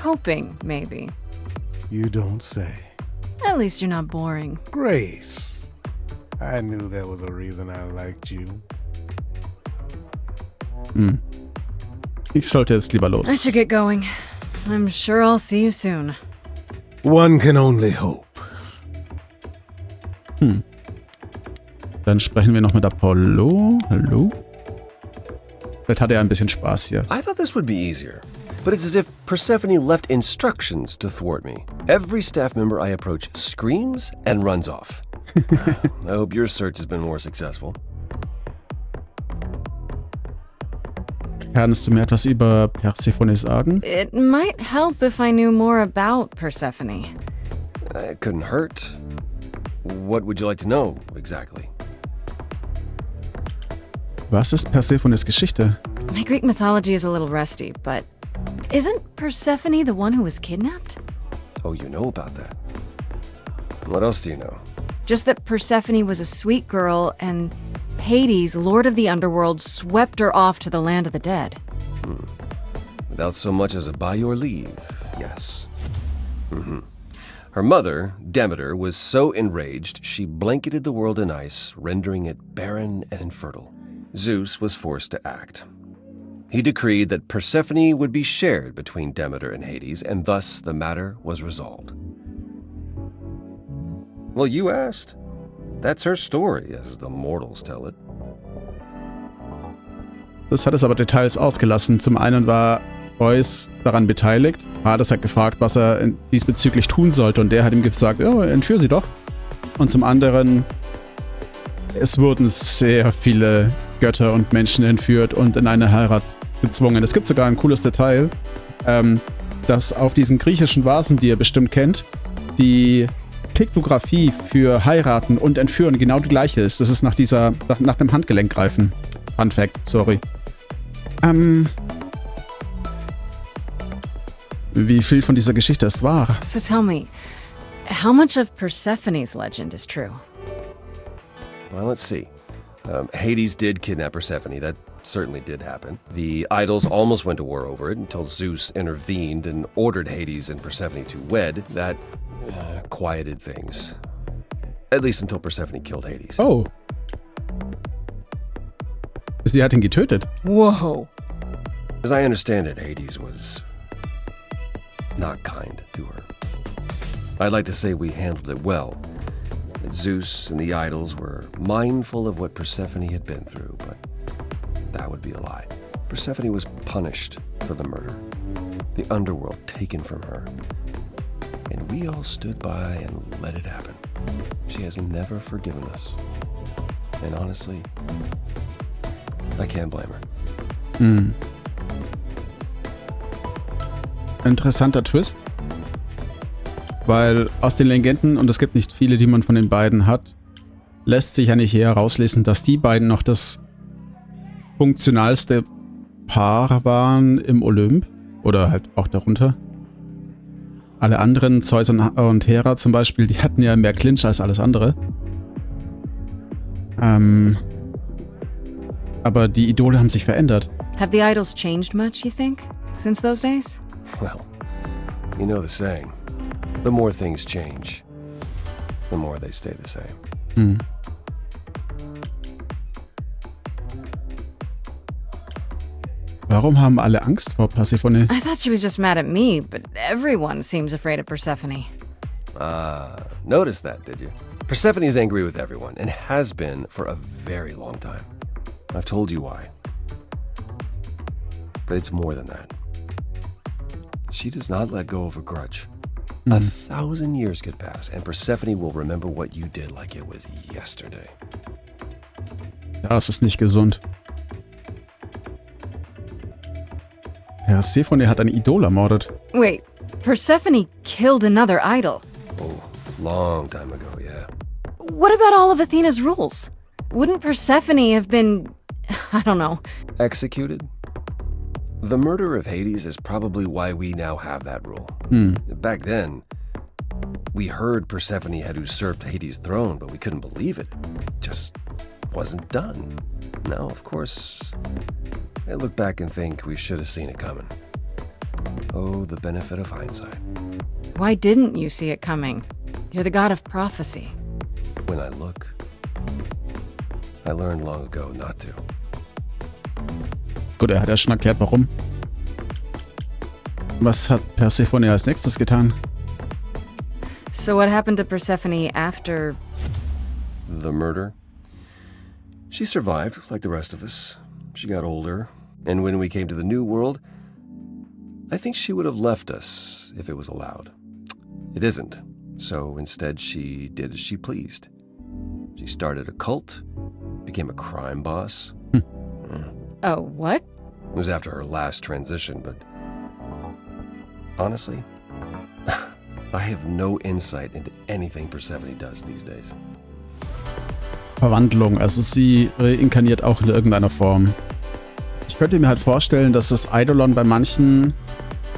Speaker 2: Hoping, maybe.
Speaker 7: You don't say.
Speaker 2: At least you're not boring.
Speaker 7: Grace, I knew there was a reason I liked you.
Speaker 1: Ich sollte jetzt lieber los.
Speaker 2: I should get going. I'm sure I'll see you soon.
Speaker 7: One can only hope.
Speaker 1: Dann sprechen wir noch mit Apollo. Hallo? Vielleicht hat er ein bisschen Spaß hier.
Speaker 3: I thought this would be easier, but it's as if Persephone left instructions to thwart me. Every staff member I approach screams and runs off. I hope your search has been more successful.
Speaker 1: Kannst du mir etwas über Persephone sagen?
Speaker 2: It might help if I knew more about Persephone.
Speaker 3: It couldn't hurt. What would you like to know, exactly?
Speaker 1: Was ist Persephones Geschichte?
Speaker 2: My Greek mythology is a little rusty, but isn't Persephone the one who was kidnapped?
Speaker 3: Oh, you know about that. What else do you know?
Speaker 2: Just that Persephone was a sweet girl and Hades, lord of the underworld, swept her off to the land of the dead.
Speaker 3: Without so much as a by your leave, yes. Her mother, Demeter, was so enraged she blanketed the world in ice, rendering it barren and infertile. Zeus was forced to act. He decreed that Persephone would be shared between Demeter and Hades, and thus the matter was resolved. Well, you asked. That's her story, as the mortals tell it.
Speaker 1: Das hat es aber Details ausgelassen. Zum einen war Zeus daran beteiligt. Hades hat gefragt, was er diesbezüglich tun sollte, und der hat ihm gesagt, oh, entführ sie doch. Und zum anderen, es wurden sehr viele Götter und Menschen entführt und in eine Heirat gezwungen. Es gibt sogar ein cooles Detail, dass auf diesen griechischen Vasen, die ihr bestimmt kennt, die Piktographie für Heiraten und Entführen genau die gleiche ist. Das ist nach dem Handgelenkgreifen. Fun Fact, sorry. Wie viel von dieser Geschichte ist wahr?
Speaker 2: So tell me, how much of Persephone's legend is true?
Speaker 3: Well, let's see. Hades did kidnap Persephone. That certainly did happen. The idols almost went to war over it until Zeus intervened and ordered Hades and Persephone to wed. That quieted things. At least until Persephone killed Hades.
Speaker 1: Oh. Sie hat ihn getötet.
Speaker 2: Whoa.
Speaker 3: As I understand it, Hades was not kind to her. I'd like to say we handled it well. That Zeus and the idols were mindful of what Persephone had been through, but that would be a lie. Persephone was punished for the murder, the underworld taken from her, and we all stood by and let it happen. She has never forgiven us. And honestly, I can't blame her.
Speaker 1: Interessanter Twist. Weil aus den Legenden, und es gibt nicht viele, die man von den beiden hat, lässt sich ja nicht eher herauslesen, dass die beiden noch das funktionalste Paar waren im Olymp. Oder halt auch darunter. Alle anderen, Zeus und Hera zum Beispiel, die hatten ja mehr Clinch als alles andere. Aber die Idole haben sich verändert.
Speaker 2: Have the idols changed much, you think, since those days?
Speaker 3: Well, you know the saying. The more things change, the more they stay the same.
Speaker 1: Warum haben alle Angst vor Persephone?
Speaker 2: I thought she was just mad at me, but everyone seems afraid of Persephone.
Speaker 3: Noticed that, did you? Persephone is angry with everyone, and has been for a very long time. I've told you why. But it's more than that. She does not let go of a grudge. 1,000 years could pass, and Persephone will remember what you did like it was yesterday.
Speaker 1: Das ist nicht gesund. Persephone hat ein Idol ermordet.
Speaker 2: Wait, Persephone killed another idol.
Speaker 3: Oh, long time ago, yeah.
Speaker 2: What about all of Athena's rules? Wouldn't Persephone have been, I don't know.
Speaker 3: Executed? The murder of Hades is probably why we now have that rule. Back then, we heard Persephone had usurped Hades' throne, but we couldn't believe it. It just wasn't done. Now, of course, I look back and think we should have seen it coming. Oh, the benefit of hindsight.
Speaker 2: Why didn't you see it coming? You're the god of prophecy.
Speaker 3: When I look, I learned long ago not to.
Speaker 1: Gut, er hat ja schon erklärt, warum. Was hat Persephone als nächstes getan?
Speaker 2: So what happened to Persephone after...
Speaker 3: The murder? She survived, like the rest of us. She got older, and when we came to the New World, I think she would have left us if it was allowed. It isn't, so instead she did as she pleased. She started a cult, became a crime boss.
Speaker 2: Oh, what?
Speaker 3: It was after her last transition, but honestly, I have no insight into anything Persephone does these days.
Speaker 1: Verwandlung, also sie reinkarniert auch in irgendeiner Form. Ich könnte mir halt vorstellen, dass das Eidolon bei manchen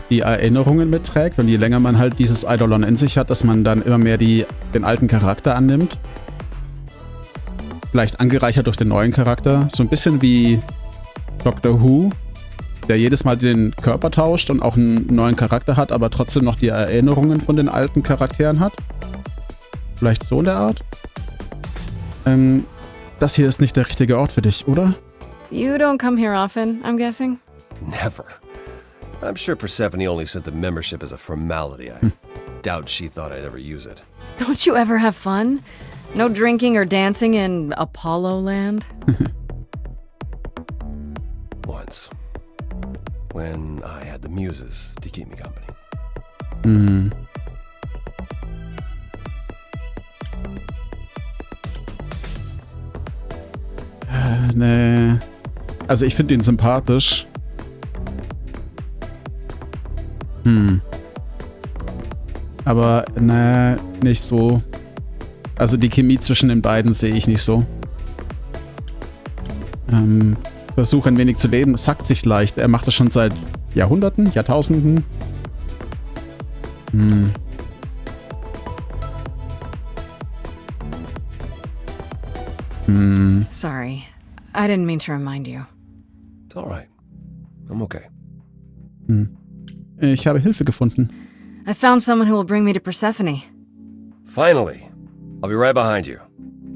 Speaker 1: die Erinnerungen mitträgt und je länger man halt dieses Eidolon in sich hat, dass man dann immer mehr den alten Charakter annimmt. Vielleicht angereichert durch den neuen Charakter. So ein bisschen wie Doctor Who, der jedes Mal den Körper tauscht und auch einen neuen Charakter hat, aber trotzdem noch die Erinnerungen von den alten Charakteren hat. Vielleicht so in der Art. Das hier ist nicht der richtige Ort für dich, oder?
Speaker 2: You don't come here often, I'm guessing?
Speaker 3: Never. I'm sure Persephone only sent the membership as a formality. I doubt she thought I'd ever use it.
Speaker 2: Don't you ever have fun? No drinking or dancing in Apollo land?
Speaker 3: Once. When I had the muses to keep me company.
Speaker 1: Nee. Also ich finde ihn sympathisch. Aber nee, nicht so. Also die Chemie zwischen den beiden sehe ich nicht so. Versuch ein wenig zu leben, es sagt sich leicht. Er macht das schon seit Jahrhunderten, Jahrtausenden.
Speaker 2: Sorry, I didn't mean to remind you.
Speaker 3: It's all right. I'm okay.
Speaker 1: Ich habe Hilfe gefunden.
Speaker 2: I found someone who will bring me to Persephone.
Speaker 3: Finally. I'll be right behind you.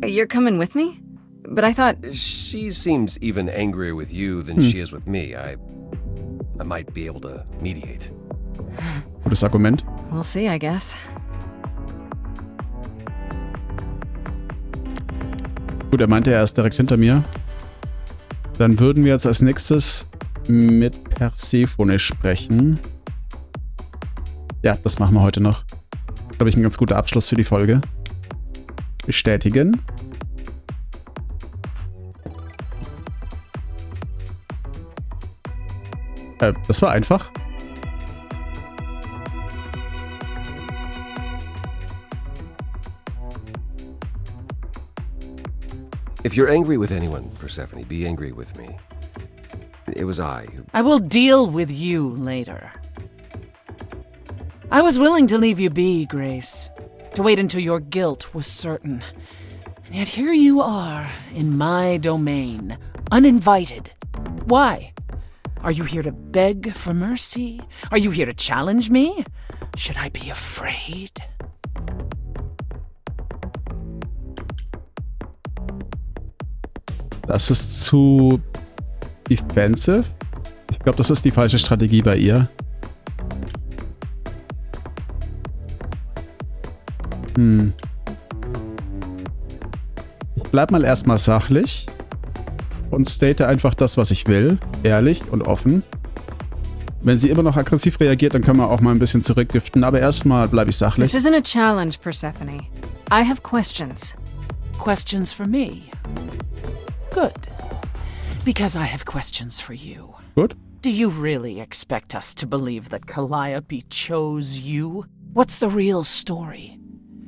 Speaker 2: You're coming with me? But I thought...
Speaker 3: She seems even angrier with you than she is with me. I might be able to mediate.
Speaker 1: Gutes Argument.
Speaker 2: We'll see, I guess.
Speaker 1: Gut, er meinte, er ist direkt hinter mir. Dann würden wir jetzt als nächstes mit Persephone sprechen. Ja, das machen wir heute noch. Glaube ich, ein ganz guter Abschluss für die Folge. Bestätigen. Das war einfach.
Speaker 3: If you're angry with anyone, Persephone, be angry with me. It was I who...
Speaker 8: I will deal with you later. I was willing to leave you be, Grace. To wait until your guilt was certain. And yet here you are, in my domain, uninvited. Why? Are you here to beg for mercy? Are you here to challenge me? Should I be afraid?
Speaker 1: Das ist zu defensive. Ich glaube, das ist die falsche Strategie bei ihr. Ich bleib mal erstmal sachlich und state einfach das, was ich will, ehrlich und offen. Wenn sie immer noch aggressiv reagiert, dann können wir auch mal ein bisschen zurückgiften, aber erstmal bleibe ich sachlich.
Speaker 2: This isn't a challenge, Persephone. I have questions.
Speaker 8: Questions for me? Good. Because I have questions for you.
Speaker 1: Gut.
Speaker 8: Do you really expect us to believe that Calliope chose you? What's the real story?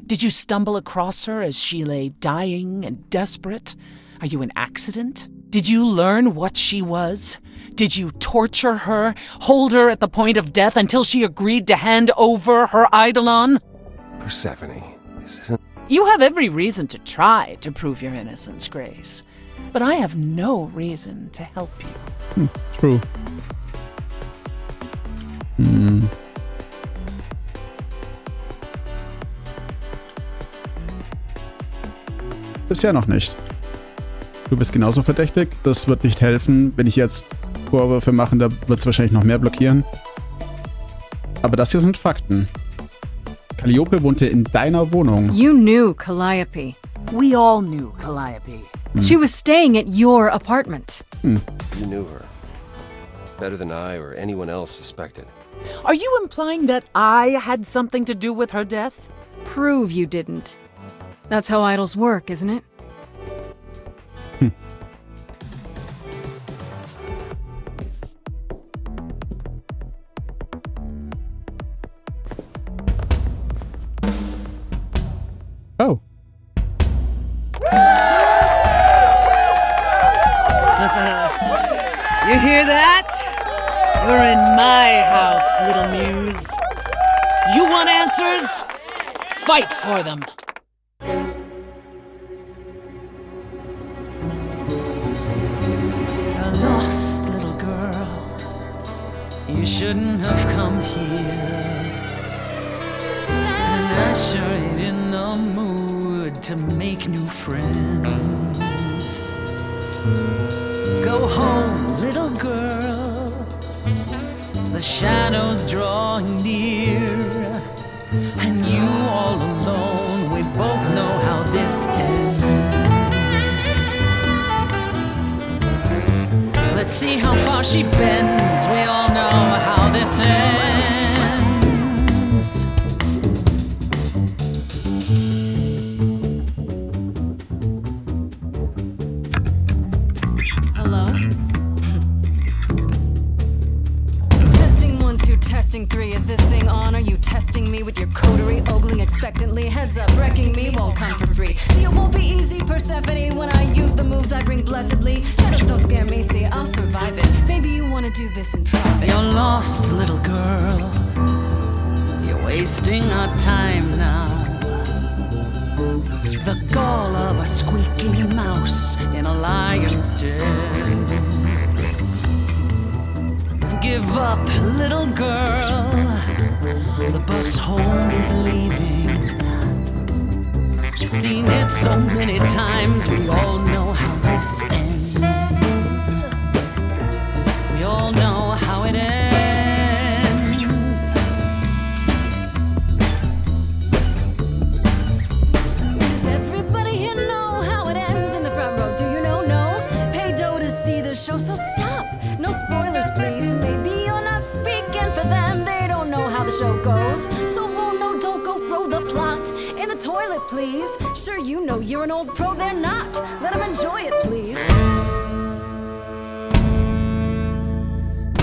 Speaker 8: Did you stumble across her as she lay dying and desperate? Are you an accident? Did you learn what she was? Did you torture her, hold her at the point of death until she agreed to hand over her eidolon?
Speaker 3: Persephone, this isn't...
Speaker 8: You have every reason to try to prove your innocence, Grace. But I have no reason to help you.
Speaker 1: True. Bisher noch nicht. Du bist genauso verdächtig. Das wird nicht helfen. Wenn ich jetzt Vorwürfe mache, da wird es wahrscheinlich noch mehr blockieren. Aber das hier sind Fakten. Calliope wohnte in deiner Wohnung.
Speaker 2: You knew Calliope.
Speaker 8: We all knew Calliope.
Speaker 2: She was staying at your apartment.
Speaker 3: You knew her. Better than I or anyone else suspected.
Speaker 8: Are you implying that I had something to do with her death?
Speaker 2: Prove you didn't. That's how idols work, isn't it?
Speaker 1: Oh.
Speaker 8: You hear that? You're in my house, little Muse. You want answers? Fight for them.
Speaker 9: A lost little girl. You shouldn't have come here. And I sure ain't in the mood to make new friends. Go home, little girl. The shadows drawing near. And you all alone, we both know how this ends. Let's see how far she bends. We all know how this ends.
Speaker 2: Hello? Testing 1, 2, testing 3. Is this thing on? Are you testing me with your coterie, ogling expectantly? Heads up, wrecking me won't come for free. See, it won't be easy, Persephone, when I use the moves I bring blessedly. Shadows don't scare me, see, I'll survive it. Maybe you wanna do this in private.
Speaker 9: You're lost, little girl. You're wasting our time now. The gall of a squeaking mouse in a lion's den. Give up, little girl. The bus home is leaving. Seen it so many times, we all know how this ends. We all know how it ends.
Speaker 2: Does everybody here know how it ends in the front row? Do you know? No? Pay dough to see the show, so stop. No spoilers, please. Maybe you're not speaking for them. They don't know how the show goes. So, oh no, don't go throw the plot in the toilet, please. Sure, you know you're an old pro, they're not. Let them enjoy it, please.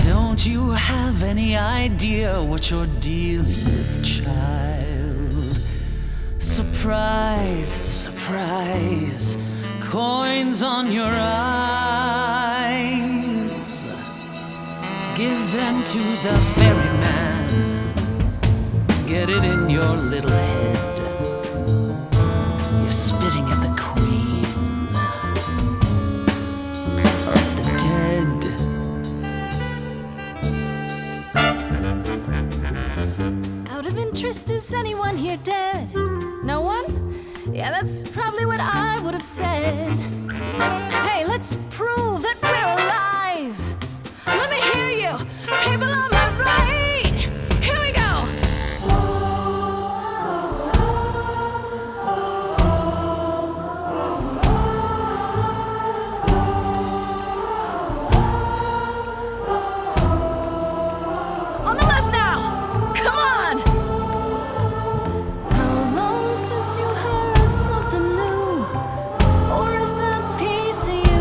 Speaker 9: Don't you have any idea what you're dealing with, child? Surprise, surprise, coins on your eyes. Give them to the ferryman. Get it in your little head. You're spitting at the queen of the dead.
Speaker 2: Out of interest, is anyone here dead? No one? Yeah, that's probably what I would have said. Hey, let's prove that we're alive. Let me hear you, people on my right. Here we go. On the left now. Come on. How long since you heard something new? Or is that piece of you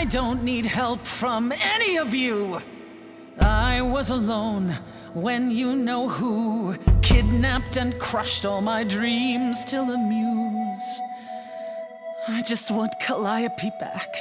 Speaker 9: I don't need help from any of you. I was alone when you know who kidnapped and crushed all my dreams till a muse. I just want Calliope back.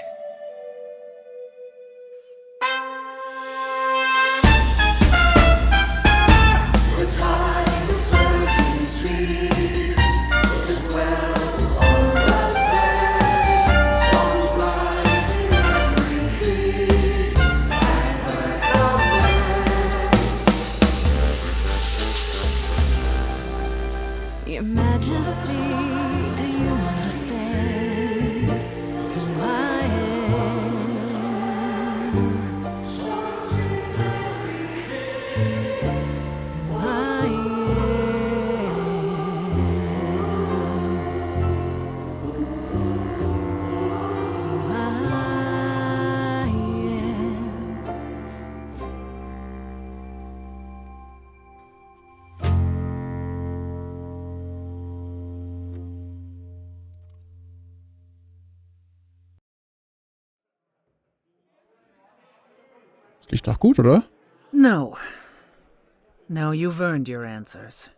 Speaker 2: Your Majesty, do you understand who I am? Who I
Speaker 1: Das liegt doch gut, oder?
Speaker 8: No. No, you've earned your answers.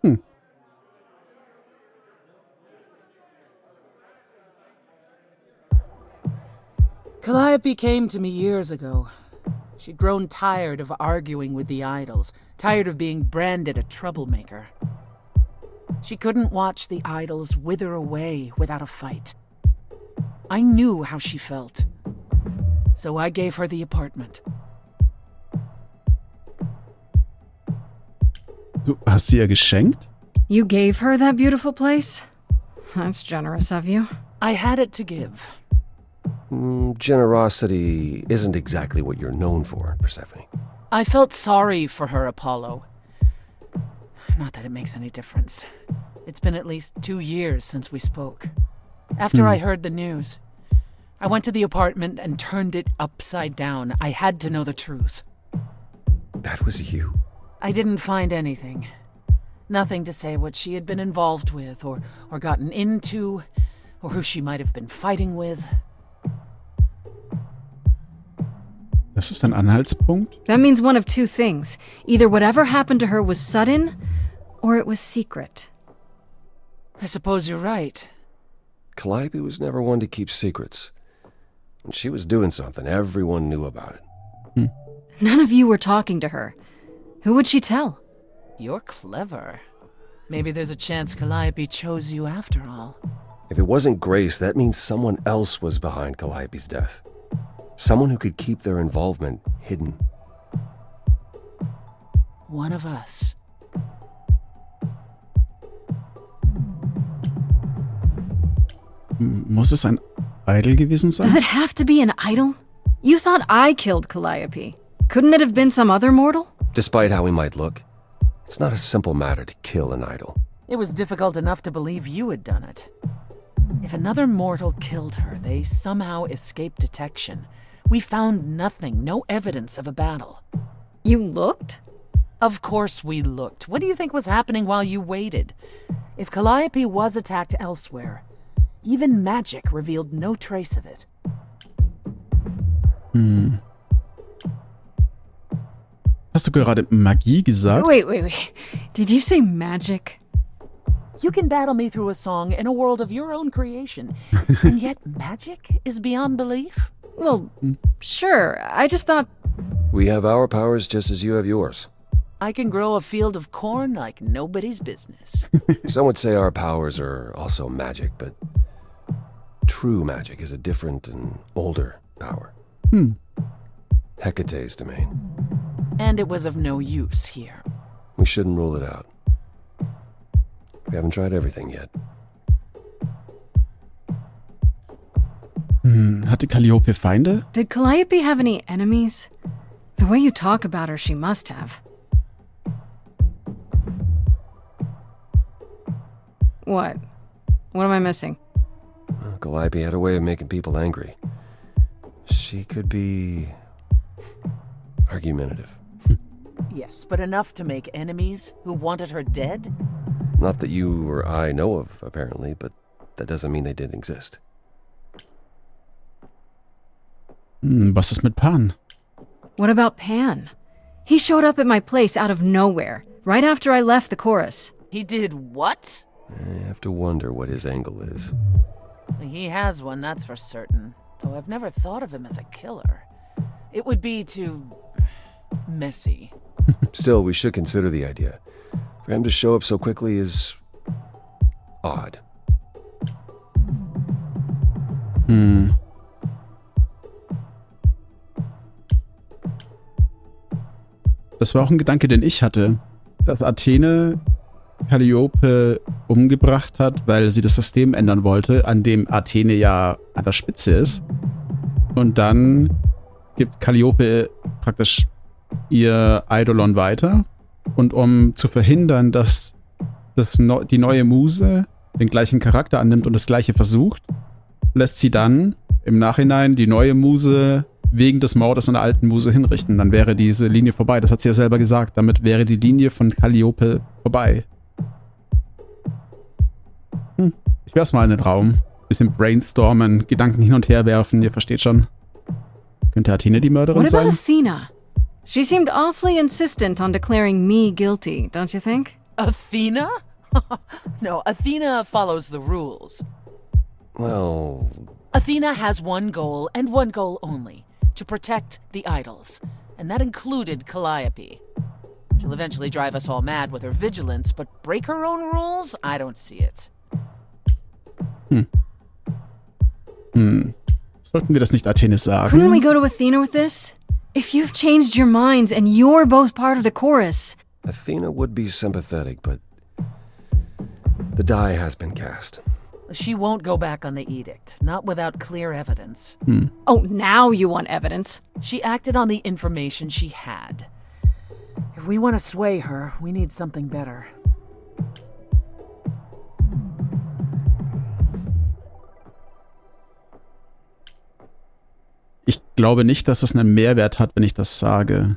Speaker 8: Calliope came to me years ago. She'd grown tired of arguing with the idols, tired of being branded a troublemaker. She couldn't watch the idols wither away without a fight. I knew how she felt. So I gave her the apartment.
Speaker 1: Du hast sie ihr geschenkt?
Speaker 2: You gave her that beautiful place? That's generous of you.
Speaker 8: I had it to give.
Speaker 3: Generosity isn't exactly what you're known for, Persephone.
Speaker 8: I felt sorry for her, Apollo. Not that it makes any difference. It's been at least 2 years since we spoke. After I heard the news, I went to the apartment and turned it upside down. I had to know the truth.
Speaker 3: That was you?
Speaker 8: I didn't find anything. Nothing to say what she had been involved with, or gotten into, or who she might have been fighting with.
Speaker 1: Das ist ein Anhaltspunkt?
Speaker 2: That means one of two things. Either whatever happened to her was sudden, or it was secret.
Speaker 8: I suppose you're right.
Speaker 3: Calliope was never one to keep secrets. When she was doing something, everyone knew about it.
Speaker 2: None of you were talking to her. Who would she tell?
Speaker 8: You're clever. Maybe there's a chance Calliope chose you after all.
Speaker 3: If it wasn't Grace, that means someone else was behind Calliope's death. Someone who could keep their involvement hidden.
Speaker 8: One of us.
Speaker 1: Muss es ein Idol gewesen sein?
Speaker 2: Does it have to be an idol? You thought I killed Calliope. Couldn't it have been some other mortal?
Speaker 3: Despite how he might look, it's not a simple matter to kill an idol.
Speaker 8: It was difficult enough to believe you had done it. If another mortal killed her, they somehow escaped detection. We found nothing, no evidence of a battle.
Speaker 2: You looked?
Speaker 8: Of course we looked. What do you think was happening while you waited? If Calliope was attacked elsewhere, even magic revealed no trace of it.
Speaker 1: Hast du gerade Magie gesagt?
Speaker 2: Wait. Did you say magic?
Speaker 8: You can battle me through a song in a world of your own creation, and yet magic is beyond belief?
Speaker 2: Well, sure. I just thought...
Speaker 3: We have our powers just as you have yours.
Speaker 8: I can grow a field of corn like nobody's business.
Speaker 3: Some would say our powers are also magic, but true magic is a different and older power. Hecate's domain.
Speaker 8: And it was of no use here.
Speaker 3: We shouldn't rule it out. We haven't tried everything yet.
Speaker 1: Hatte Calliope Feinde?
Speaker 2: Did Calliope have any enemies? The way you talk about her, she must have. What? What am I missing?
Speaker 3: Calliope had a way of making people angry. She could be argumentative.
Speaker 8: Yes, but enough to make enemies who wanted her dead?
Speaker 3: Not that you or I know of, apparently, but that doesn't mean they didn't exist.
Speaker 1: Was ist mit Pan?
Speaker 2: What about Pan? He showed up at my place out of nowhere, right after I left the chorus.
Speaker 8: He did what?
Speaker 3: I have to wonder what his angle is.
Speaker 8: He has one, that's for certain. Though I've never thought of him as a killer. It would be too messy.
Speaker 3: Still, we should consider the idea. For him to show up so quickly is odd.
Speaker 1: Das war auch ein Gedanke, den ich hatte, dass Athene Calliope umgebracht hat, weil sie das System ändern wollte, an dem Athene ja an der Spitze ist. Und dann gibt Calliope praktisch ihr Eidolon weiter. Und um zu verhindern, dass die neue Muse den gleichen Charakter annimmt und das gleiche versucht, lässt sie dann im Nachhinein die neue Muse wegen des Mordes an der alten Muse hinrichten. Dann wäre diese Linie vorbei. Das hat sie ja selber gesagt. Damit wäre die Linie von Calliope vorbei. Ich werf's mal in den Raum. Bisschen brainstormen, Gedanken hin und her werfen. Ihr versteht schon. Könnte Athene die Mörderin
Speaker 2: What about
Speaker 1: sein?
Speaker 2: Athena? She seemed awfully insistent on declaring me guilty, don't you think?
Speaker 8: Athena? No, Athena follows the rules.
Speaker 3: Well,
Speaker 8: Athena has one goal, and one goal only. To protect the idols. And that included Calliope. She'll eventually drive us all mad with her vigilance, but break her own rules? I don't see it.
Speaker 1: Sollten wir das nicht Athene
Speaker 2: Couldn't
Speaker 1: sagen?
Speaker 2: we go to Athena with this? If you've changed your minds and you're both part of the chorus.
Speaker 3: Athena would be sympathetic, but the die has been cast.
Speaker 8: She won't go back on the edict, not without clear evidence.
Speaker 2: Oh, now you want evidence.
Speaker 8: She acted on the information she had. If we want to sway her, we need something better.
Speaker 1: Ich glaube nicht, dass es einen Mehrwert hat, wenn ich das sage.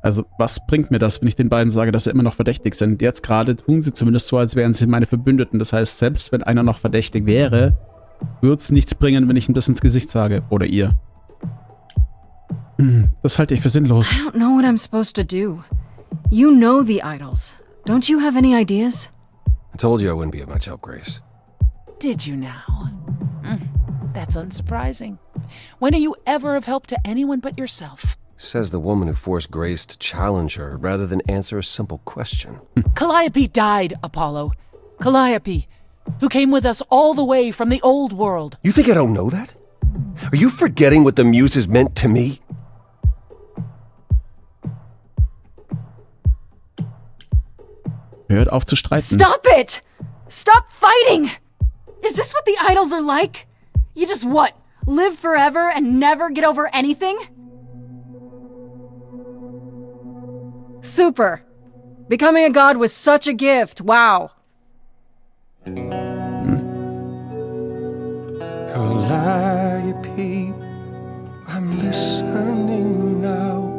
Speaker 1: Also, was bringt mir das, wenn ich den beiden sage, dass sie immer noch verdächtig sind? Jetzt gerade tun sie zumindest so, als wären sie meine Verbündeten. Das heißt, selbst wenn einer noch verdächtig wäre, würde es nichts bringen, wenn ich ihm das ins Gesicht sage. Oder ihr. Das halte ich für sinnlos.
Speaker 2: I don't know what I'm supposed to do. You know the idols. Don't you have any ideas?
Speaker 3: I told you I wouldn't be of much help, Grace.
Speaker 8: Did you now? That's unsurprising. When are you ever of help to anyone but yourself?
Speaker 3: Says the woman who forced Grace to challenge her rather than answer a simple question.
Speaker 8: Calliope died, Apollo. Calliope, who came with us all the way from the old world.
Speaker 3: You think I don't know that? Are you forgetting what the Muses meant to me?
Speaker 1: Hört auf zu streiten.
Speaker 2: Stop it! Stop fighting! Is this what the idols are like? You just what? Live forever and never get over anything? Super. Becoming a god was such a gift. Wow.
Speaker 4: Calliope, I'm listening now.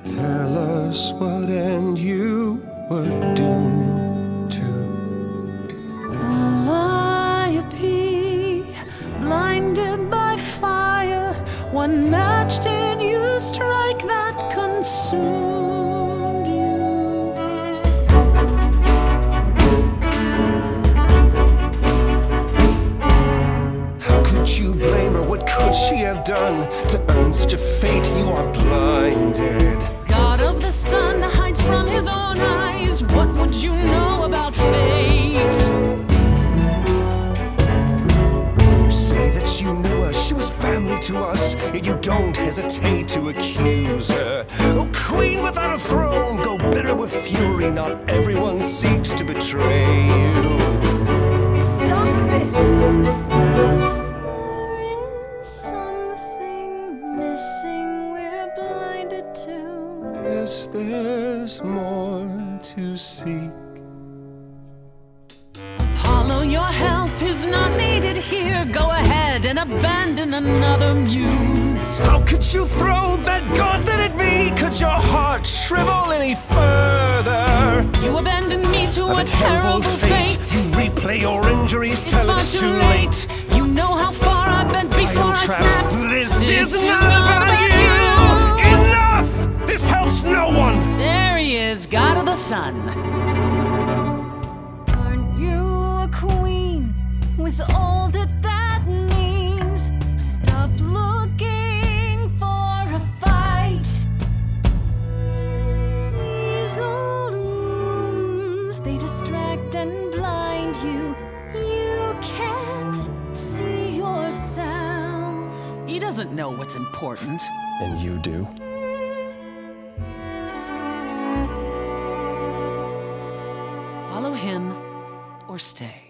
Speaker 4: Tell us what end you were doomed to.
Speaker 9: Calliope, blinded by fire, one match did you strike that consumed you.
Speaker 4: How could you blame her? What could she have done to earn such a fate? You are blinded.
Speaker 9: God of the sun hides from his own eyes. What would you know about fate?
Speaker 4: You say that you knew her, she was family to us, yet you don't hesitate to accuse her. Oh, queen without a throne, go bitter with fury. Not everyone seeks to betray you.
Speaker 2: Stop this.
Speaker 9: There is something missing we're blinded to.
Speaker 4: Yes, there's more to seek.
Speaker 9: Apollo, your help is not needed here. Go ahead and abandon another muse.
Speaker 4: How could you throw that gauntlet at me? Could your heart shrivel any further?
Speaker 9: You abandoned me to
Speaker 4: Of
Speaker 9: a terrible fate.
Speaker 4: You replay your injuries
Speaker 9: It's
Speaker 4: till
Speaker 9: far
Speaker 4: it's
Speaker 9: too
Speaker 4: too
Speaker 9: late.
Speaker 4: late.
Speaker 9: You know how far I've been trapped.
Speaker 4: This is not about you! Enough! This helps no one!
Speaker 8: There he is, God of the Sun.
Speaker 2: Aren't you a queen with all that means? Stop looking for a fight. These old wounds, they distract and blind you. You can't see yourselves.
Speaker 8: He doesn't know what's important.
Speaker 3: And you do?
Speaker 8: Follow him or stay.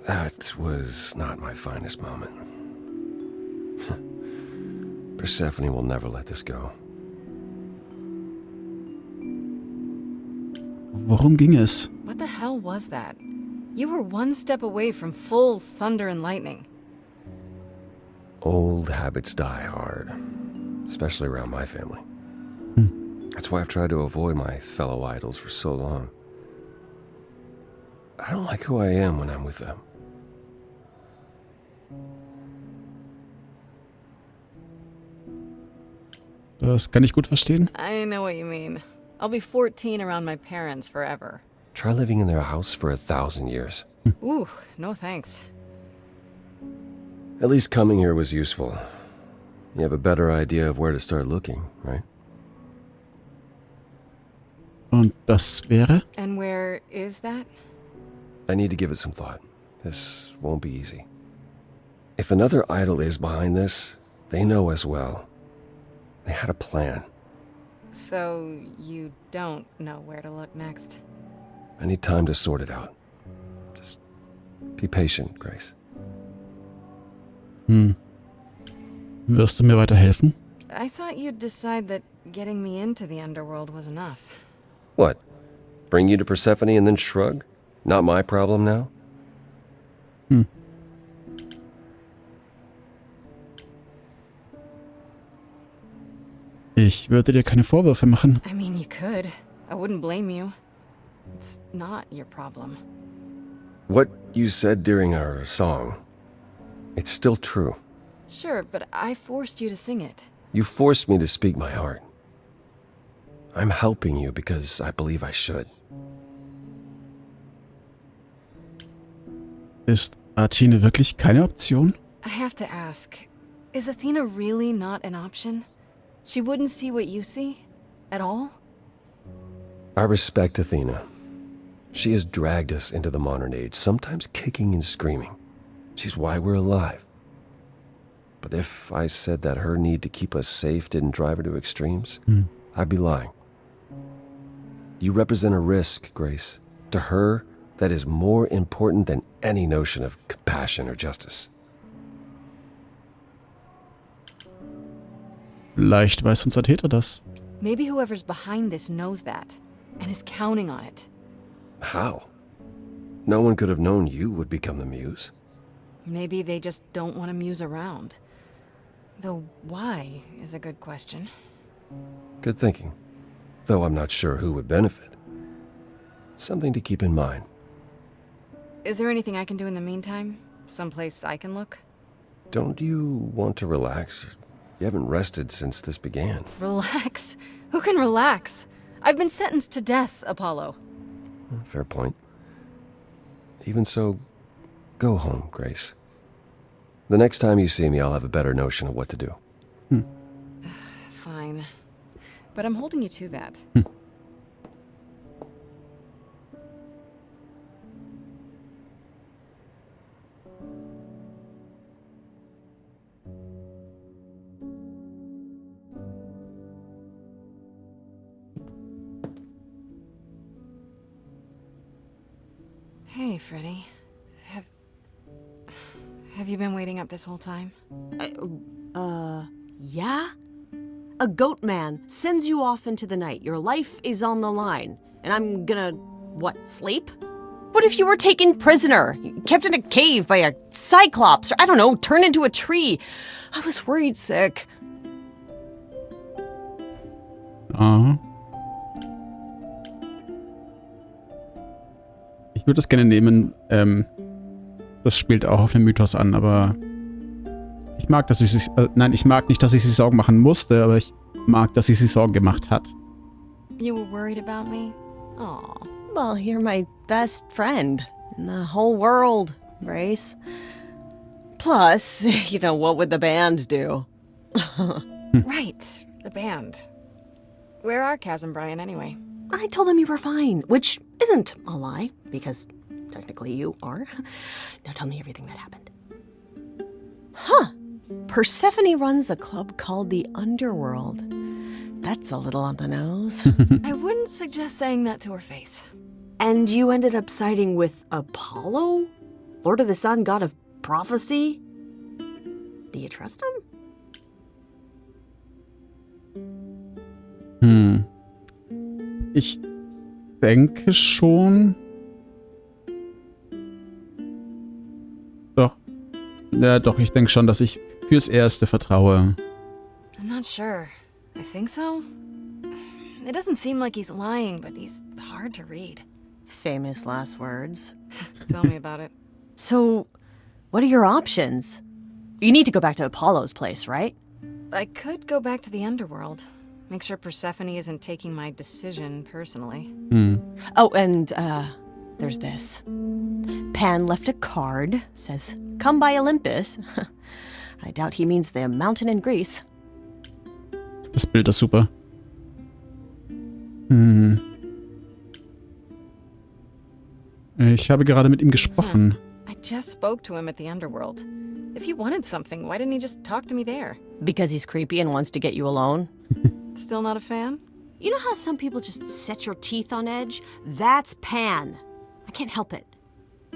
Speaker 3: That was not my finest moment. Persephone will never let this go.
Speaker 1: Worum ging es?
Speaker 2: What the hell was that? You were one step away from full thunder and lightning.
Speaker 3: Old habits die hard, especially around my family. That's why I've tried to avoid my fellow idols for so long. I don't like who I am when I'm with them.
Speaker 1: Das kann ich gut verstehen.
Speaker 2: I know what you mean. I'll be 14 around my parents forever.
Speaker 3: Try living in their house for 1,000 years.
Speaker 2: Ooh, no thanks.
Speaker 3: At least coming here was useful. You have a better idea of where to start looking, right?
Speaker 1: Und das wäre?
Speaker 2: And where is that?
Speaker 3: I need to give it some thought. This won't be easy. If another idol is behind this, they know as well. They had a plan.
Speaker 2: So you don't know where to look next.
Speaker 3: I need time to sort it out. Just be patient, Grace.
Speaker 1: Wirst du mir weiterhelfen?
Speaker 2: I thought you'd decide that getting me into the underworld was enough.
Speaker 3: What? Bring you to Persephone and then shrug? Not my problem now?
Speaker 1: Ich würde dir keine Vorwürfe machen.
Speaker 2: I mean, you could. I wouldn't blame you. It's not your problem.
Speaker 3: What you said during our song, it's still true.
Speaker 2: Sure, but I forced you to sing it.
Speaker 3: You forced me to speak my heart. I'm helping you because I believe I should.
Speaker 1: Ist Athene wirklich keine Option?
Speaker 2: I have to ask, is Athena really not an option? She wouldn't see what you see? At all?
Speaker 3: I respect Athena. She has dragged us into the modern age, sometimes kicking and screaming. She's why we're alive. But if I said that her need to keep us safe didn't drive her to extremes, I'd be lying. You represent a risk, Grace. To her, that is more important than any notion of compassion or justice.
Speaker 1: Vielleicht weiß unser Täter das.
Speaker 2: Maybe whoever's behind this knows that, and is counting on it.
Speaker 3: How? No one could have known you would become the muse.
Speaker 2: Maybe they just don't want to muse around. Though why is a good question.
Speaker 3: Good thinking. Though I'm not sure who would benefit. Something to keep in mind.
Speaker 2: Is there anything I can do in the meantime? Someplace I can look?
Speaker 3: Don't you want to relax? You haven't rested since this began.
Speaker 2: Relax? Who can relax? I've been sentenced to death, Apollo.
Speaker 3: Fair point. Even so, go home, Grace. The next time you see me, I'll have a better notion of what to do.
Speaker 2: Fine. But I'm holding you to that. Hey, Freddy. Have you been waiting up this whole time?
Speaker 10: Yeah? A goat man sends you off into the night. Your life is on the line. And I'm gonna, sleep? What if you were taken prisoner, kept in a cave by a cyclops, or I don't know, turned into a tree? I was worried sick.
Speaker 1: Ah. Ich würde es gerne nehmen. Das spielt auch auf den Mythos an, aber ich mag, dass sie sich... nein, ich mag nicht, dass sie sich Sorgen machen musste, aber ich mag, dass sie sich Sorgen gemacht hat.
Speaker 2: You were worried about me? Aw.
Speaker 10: Well, you're my best friend in the whole world, Grace. Plus, what would the band do?
Speaker 2: Right, the band. Where are Kaz and Brian anyway?
Speaker 10: I told them you were fine, which isn't a lie, because technically you are. Now tell me everything that happened. Huh. Persephone runs a club called the UNTERWELT. That's a little on the nose.
Speaker 2: I wouldn't suggest saying that to her face.
Speaker 10: And you ended up siding with Apollo? Lord of the Sun, god of prophecy? Do you trust him?
Speaker 1: Ich denke schon. Doch. Ja, doch, ich denke schon, dass ich fürs Erste vertraue.
Speaker 2: I'm not sure. I think so. It doesn't seem like he's lying, but he's hard to read.
Speaker 10: Famous last words.
Speaker 2: Tell me about it.
Speaker 10: So, what are your options? You need to go back to Apollo's place, right?
Speaker 2: I could go back to the underworld. Make sure Persephone isn't taking my decision personally.
Speaker 10: Oh, and, there's this. Pan left a card, says, "Come by Olympus." I doubt he means the mountain in Greece.
Speaker 1: Das Bild ist super. Ich habe gerade mit ihm gesprochen.
Speaker 2: I just spoke to him at the underworld. If he wanted something, why didn't he just talk to me there?
Speaker 10: Because he's creepy and wants to get you alone?
Speaker 2: Still not a fan?
Speaker 10: You know how some people just set your teeth on edge? That's Pan. I can't help it.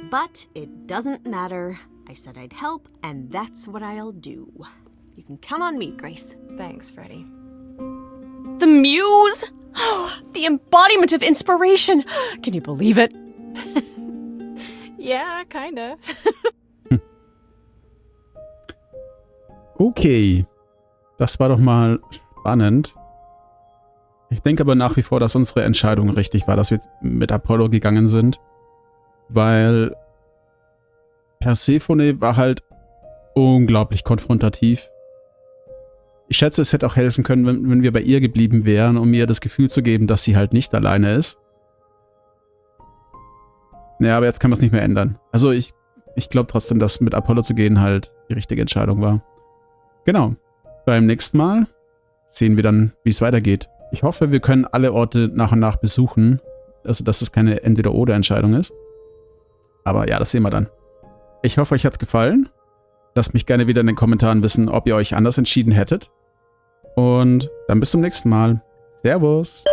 Speaker 10: But it doesn't matter. I said I'd help, and that's what I'll do. You can count on me, Grace.
Speaker 2: Thanks, Freddie.
Speaker 10: The Muse! Oh, the embodiment of inspiration! Can you believe it?
Speaker 2: Yeah, kinda.
Speaker 1: Okay. Das war doch mal spannend. Ich denke aber nach wie vor, dass unsere Entscheidung richtig war, dass wir mit Apollo gegangen sind. Weil Persephone war halt unglaublich konfrontativ. Ich schätze, es hätte auch helfen können, wenn wir bei ihr geblieben wären, um ihr das Gefühl zu geben, dass sie halt nicht alleine ist. Naja, aber jetzt kann man es nicht mehr ändern. Also ich glaube trotzdem, dass mit Apollo zu gehen halt die richtige Entscheidung war. Genau. Beim nächsten Mal sehen wir dann, wie es weitergeht. Ich hoffe, wir können alle Orte nach und nach besuchen. Also, dass es keine Entweder-oder-Entscheidung ist. Aber ja, das sehen wir dann. Ich hoffe, euch hat's gefallen. Lasst mich gerne wieder in den Kommentaren wissen, ob ihr euch anders entschieden hättet. Und dann bis zum nächsten Mal. Servus!